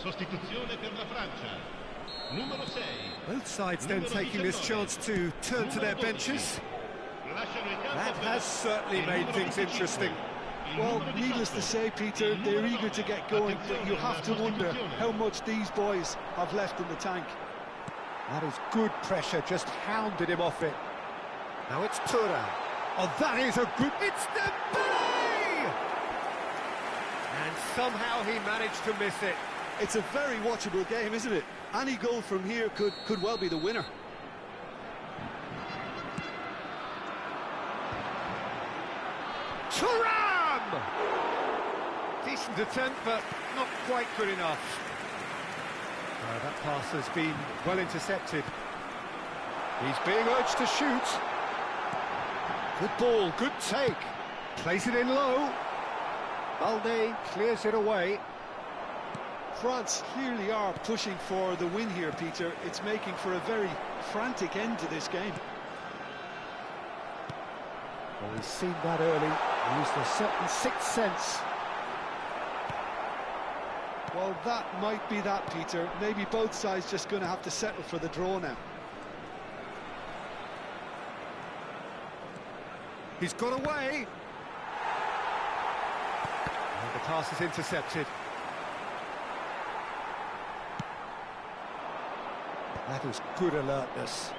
Sostituzione per la Francia. Numero 6. Both sides then taking this chance to turn to their benches. That has certainly made things interesting. Well, needless to say, Peter, they're eager to get going, but you have to wonder how much these boys have left in the tank. That is good pressure, just hounded him off it. Now it's Thuram. Oh, that is a good... It's Dembele! And somehow he managed to miss it. It's a very watchable game, isn't it? Any goal from here could well be the winner. Thuram! Decent attempt, but not quite good enough. That pass has been well intercepted. He's being urged to shoot. Good ball, good take. Plays it in low. Balde clears it away. France clearly are pushing for the win here, Peter. It's making for a very frantic end to this game. Well, he's seen that early, used a certain sixth sense. Well, that might be that, Peter. Maybe both sides just going to have to settle for the draw now. He's got away. And the pass is intercepted. That is good alertness.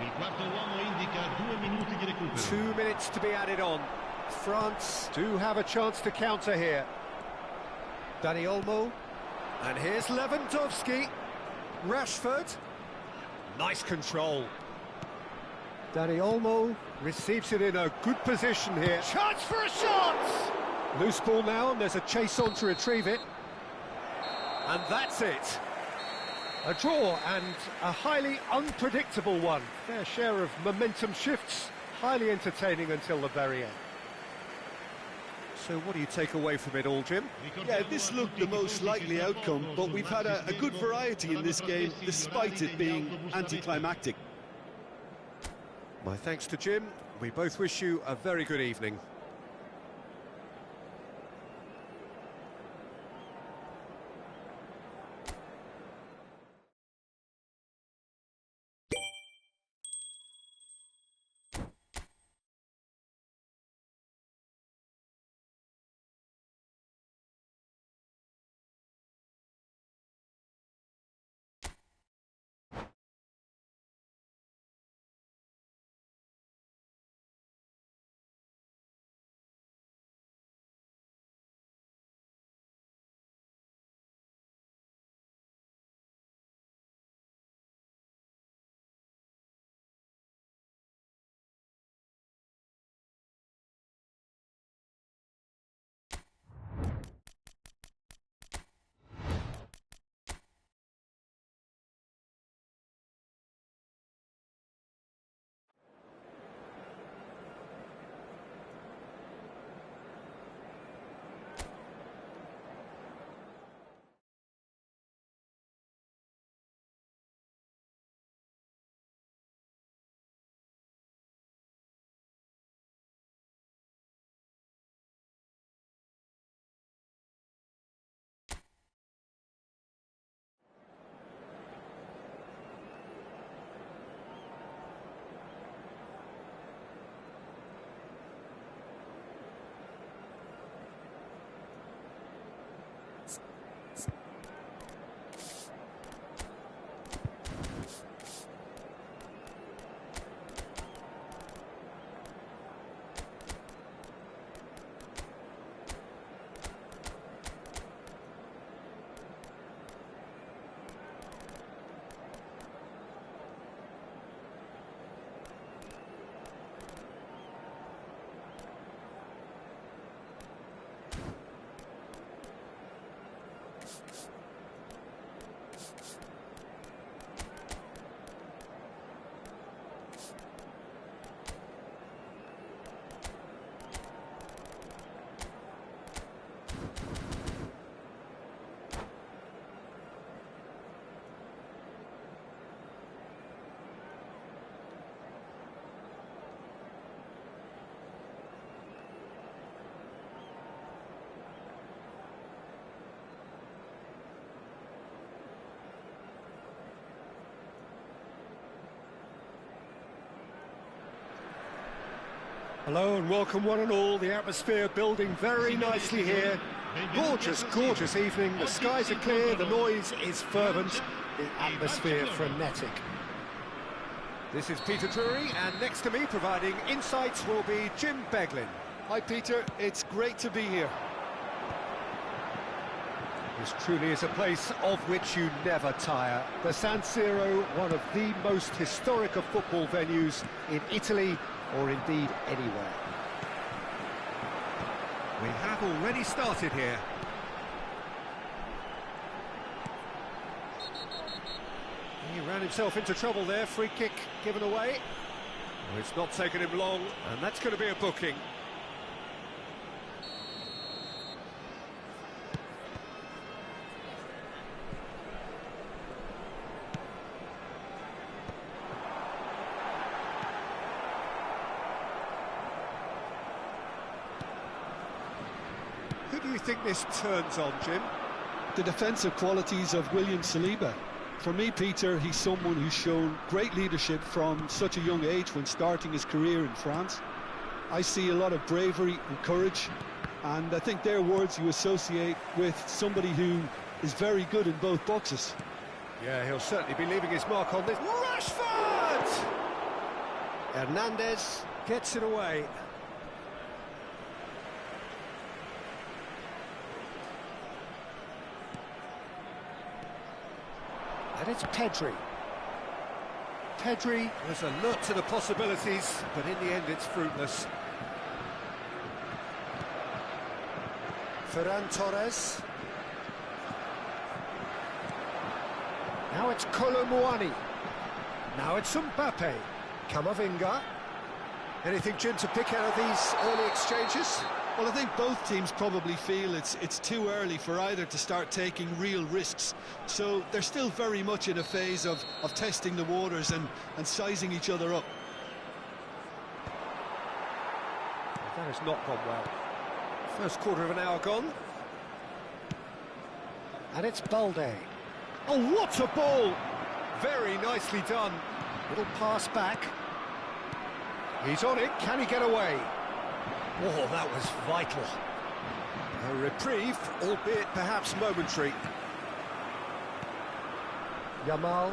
Il quarto uomo indica 2 minuti di recupero. 2 minutes to be added on. France do have a chance to counter here. Dani Olmo. And here's Lewandowski. Rashford. Nice control. Dani Olmo receives it in a good position here. Chance for a shot! Loose ball now, and there's a chase on to retrieve it. And that's it. A draw, and a highly unpredictable one. Fair share of momentum shifts, highly entertaining until the very end. So what do you take away from it all, Jim? Yeah, this looked the most likely outcome, but we've had a good variety in this game, despite it being anticlimactic. My thanks to Jim. We both wish you a very good evening. Hello and welcome one and all. The atmosphere building very nicely here. Gorgeous, gorgeous evening. The skies are clear, the noise is fervent, the atmosphere frenetic. This is Peter Drury, and next to me providing insights will be Jim Beglin. Hi Peter, it's great to be here. This truly is a place of which you never tire. The San Siro, one of the most historic of football venues in Italy, or indeed anywhere. We have already started here. He ran himself into trouble there, free kick given away. Well, it's not taken him long, and that's going to be a booking. Who do you think this turns on, Jim? The defensive qualities of William Saliba. For me, Peter, he's someone who's shown great leadership from such a young age when starting his career in France. I see a lot of bravery and courage, and I think they're words you associate with somebody who is very good in both boxes. Yeah, he'll certainly be leaving his mark on this. Rashford! Hernandez gets it away. And it's Pedri. Pedri was alert to the possibilities, but in the end it's fruitless. Ferran Torres. Now it's Kolo Muani. Now it's Mbappe. Camavinga. Anything, Jim, to pick out of these early exchanges? Well, I think both teams probably feel it's too early for either to start taking real risks. So they're still very much in a phase of testing the waters and sizing each other up. That has not gone well. First quarter of an hour gone. And it's Balde. Oh, what a ball! Very nicely done. Little pass back. He's on it. Can he get away? Oh, that was vital. A reprieve, albeit perhaps momentary. Yamal.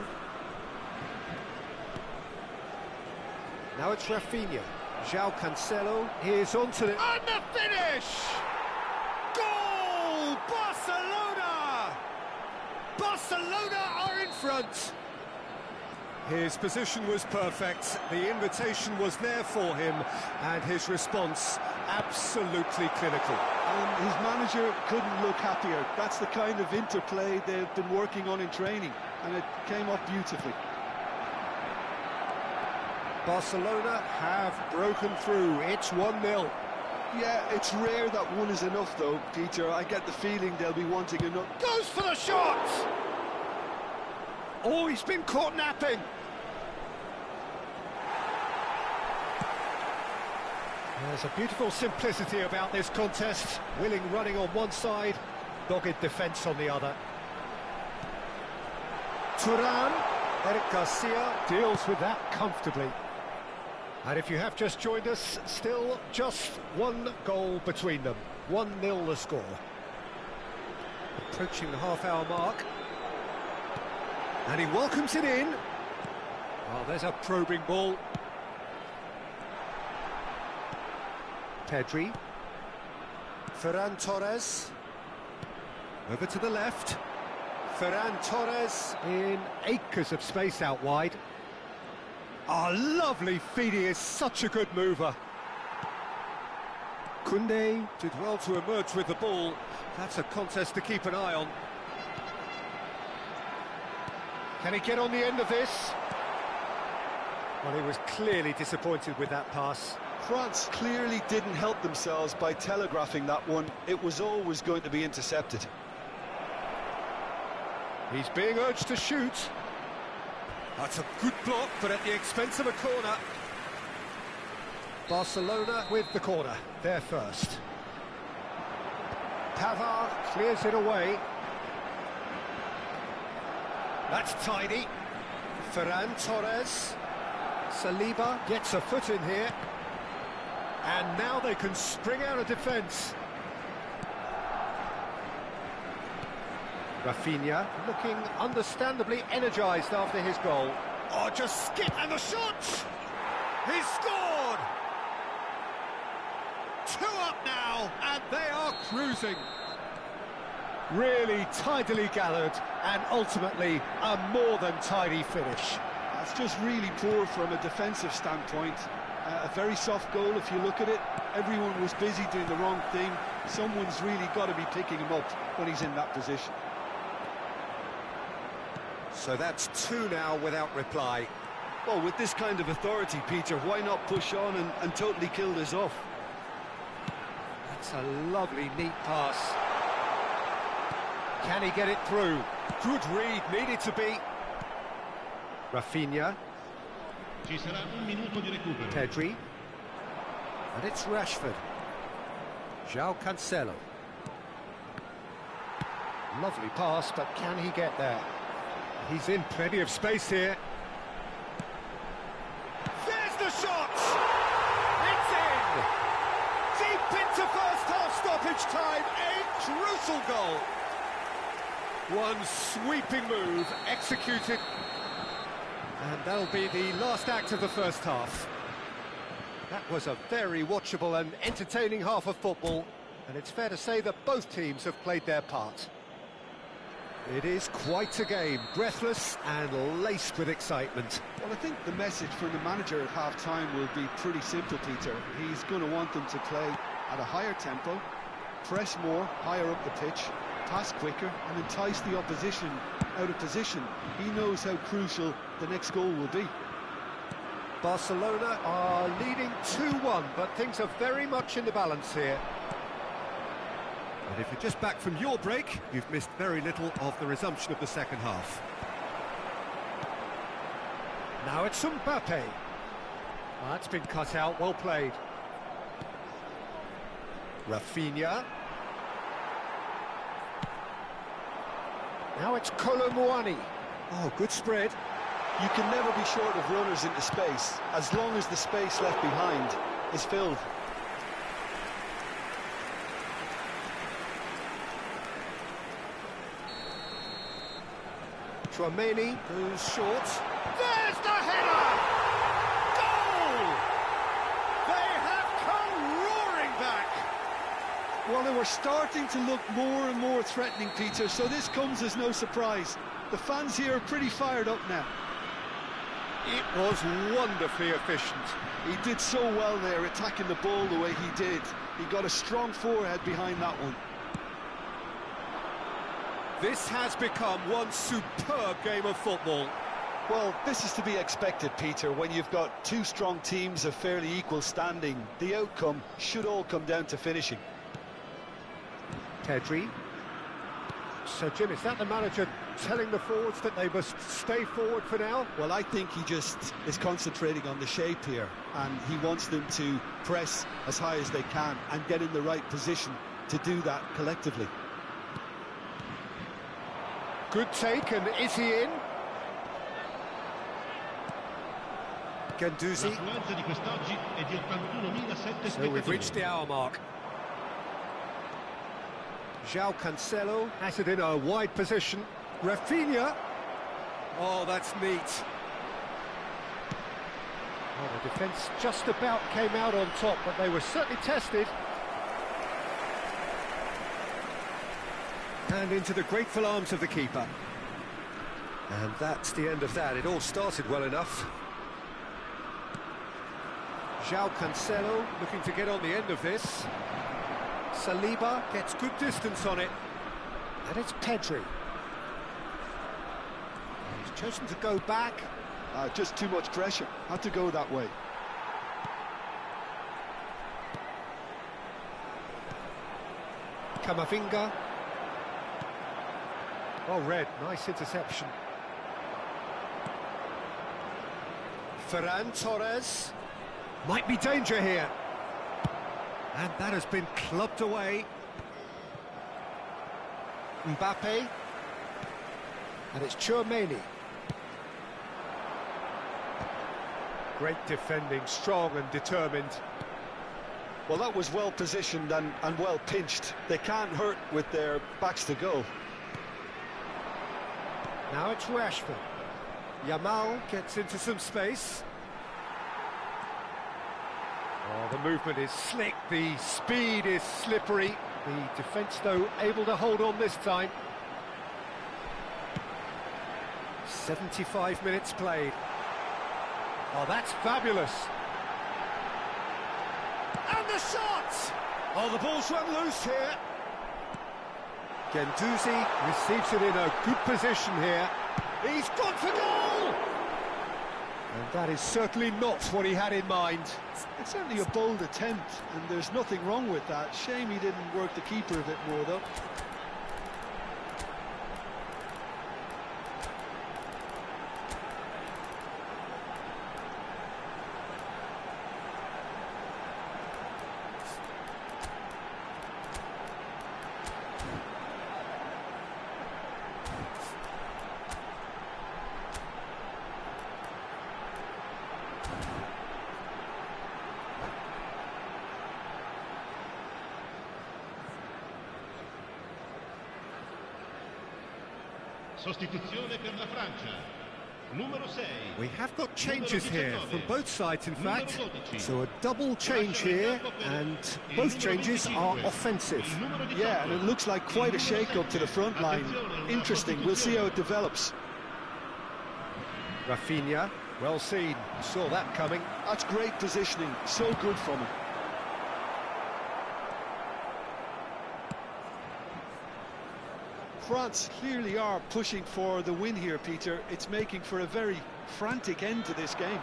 Now it's Rafinha. João Cancelo. Here's on to the... And the finish! Goal! Barcelona! Barcelona are in front. His position was perfect, the invitation was there for him, and his response absolutely clinical. And his manager couldn't look happier. That's the kind of interplay they've been working on in training, and it came off beautifully. Barcelona have broken through, it's 1-0. Yeah, it's rare that one is enough though, Peter. I get the feeling they'll be wanting another. Goes for the shot! Oh, he's been caught napping. There's a beautiful simplicity about this contest. Willing running on one side, dogged defence on the other. Turan, Eric Garcia deals with that comfortably. And if you have just joined us, still just one goal between them. 1-0 the score. Approaching the half-hour mark. And he welcomes it in. Oh, there's a probing ball. Pedri. Ferran Torres. Over to the left. Ferran Torres in acres of space out wide. Oh, lovely feed, he is such a good mover. Koundé did well to emerge with the ball. That's a contest to keep an eye on. Can he get on the end of this? Well, he was clearly disappointed with that pass. France clearly didn't help themselves by telegraphing that one. It was always going to be intercepted. He's being urged to shoot. That's a good block, but at the expense of a corner. Barcelona with the corner, there first. Pavard clears it away. That's tidy. Ferran Torres. Saliba gets a foot in here. And now they can spring out of defence. Rafinha looking understandably energised after his goal. Oh, just skip and the shot! He's scored! 2 up now, and they are cruising. Really tidily gathered, and ultimately a more than tidy finish. That's just really poor from a defensive standpoint. A very soft goal if you look at it. Everyone was busy doing the wrong thing. Someone's really got to be picking him up when he's in that position. So that's 2 now without reply. Well, with this kind of authority, Peter, why not push on and totally kill this off? That's a lovely, neat pass. Can he get it through? Good read, needed to be. Rafinha. Ci sarà un minuto di recupero. Pedri. And it's Rashford. João Cancelo. Lovely pass, but can he get there? He's in plenty of space here. There's the shot! It's in! Deep into first half stoppage time, a crucial goal. One sweeping move executed. And that'll be the last act of the first half. That was a very watchable and entertaining half of football, and it's fair to say that both teams have played their part. It is quite a game, breathless and laced with excitement. Well, I think the message from the manager at half-time will be pretty simple, Peter. He's going to want them to play at a higher tempo, press more, higher up the pitch, pass quicker and entice the opposition out of position. He knows how crucial the next goal will be. Barcelona are leading 2-1, but things are very much in the balance here. And if you're just back from your break, you've missed very little of the resumption of the second half. Now it's Mbappe. Well, that's been cut out, well played. Rafinha. Now it's Colomwani. Oh, good spread. You can never be short of runners into space, as long as the space left behind is filled. Tchouaméni, who's short. There's the header! Goal! They have come roaring back! Well, they were starting to look more and more threatening, Peter, so this comes as no surprise. The fans here are pretty fired up now. It was wonderfully efficient. He did so well there, attacking the ball the way he did. He got a strong forehead behind that one. This has become one superb game of football. Well, this is to be expected, Peter, when you've got two strong teams of fairly equal standing. The outcome should all come down to finishing. Pedri. So, Jim, is that the manager telling the forwards that they must stay forward for now? Well, I think he just is concentrating on the shape here, and he wants them to press as high as they can and get in the right position to do that collectively. Good take, and is he in? Guendouzi. So we've reached the hour mark. João Cancelo has it in a wide position. Rafinha. Oh, that's neat. Well, the defence just about came out on top, but they were certainly tested. And into the grateful arms of the keeper. And that's the end of that. It all started well enough. João Cancelo looking to get on the end of this. Saliba gets good distance on it. And it's Pedri. He's chosen to go back. Just too much pressure. Had to go that way. Camavinga. Well read, nice interception. Ferran Torres. Might be danger here. And that has been clubbed away. Mbappe. And it's Tchouaméni. Great defending, strong and determined. Well, that was well positioned and well pinched. They can't hurt with their backs to goal. Now it's Rashford. Yamal gets into some space. Oh, the movement is slick, the speed is slippery. The defence, though, able to hold on this time. 75 minutes played. Oh, that's fabulous. And the shot! Oh, the ball's run loose here. Guendouzi receives it in a good position here. He's gone for goal! And that is certainly not what he had in mind. It's certainly a bold attempt, and there's nothing wrong with that. Shame he didn't work the keeper a bit more, though. Sostituzione per la Francia. Numero 6. We have got changes here from both sides, in fact. So a double change here, and both changes are offensive. Yeah, and it looks like quite a shake-up to the front line. Interesting, we'll see how it develops. Rafinha, well seen, saw that coming. That's great positioning, so good from him. France clearly are pushing for the win here, Peter. It's making for a very frantic end to this game.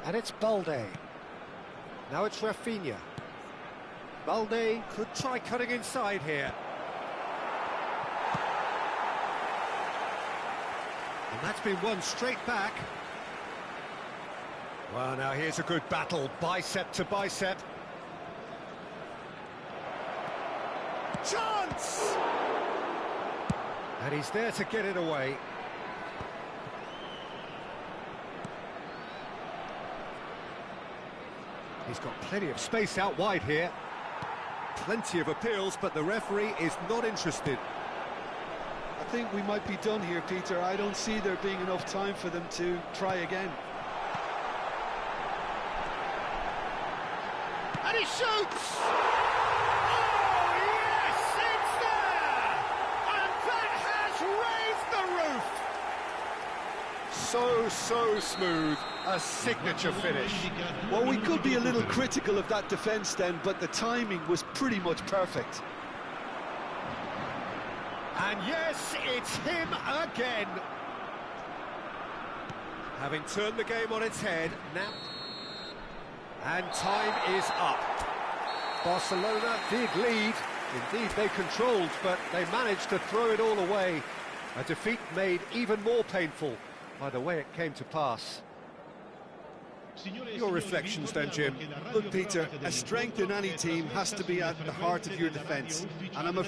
And it's Balde. Now it's Rafinha. Balde could try cutting inside here. And that's been won straight back. Well, now here's a good battle, bicep to bicep. Chance! And he's there to get it away. He's got plenty of space out wide here. Plenty of appeals, but the referee is not interested. I think we might be done here, Peter. I don't see there being enough time for them to try again. And he shoots! So smooth, a signature finish. Well, we could be a little critical of that defence then, but the timing was pretty much perfect. And yes, it's him again. Having turned the game on its head, now... And time is up. Barcelona did lead, indeed they controlled, but they managed to throw it all away. A defeat made even more painful by the way it came to pass. Your reflections then, Jim? Look, Peter, a strength in any team has to be at the heart of your defence, and I'm afraid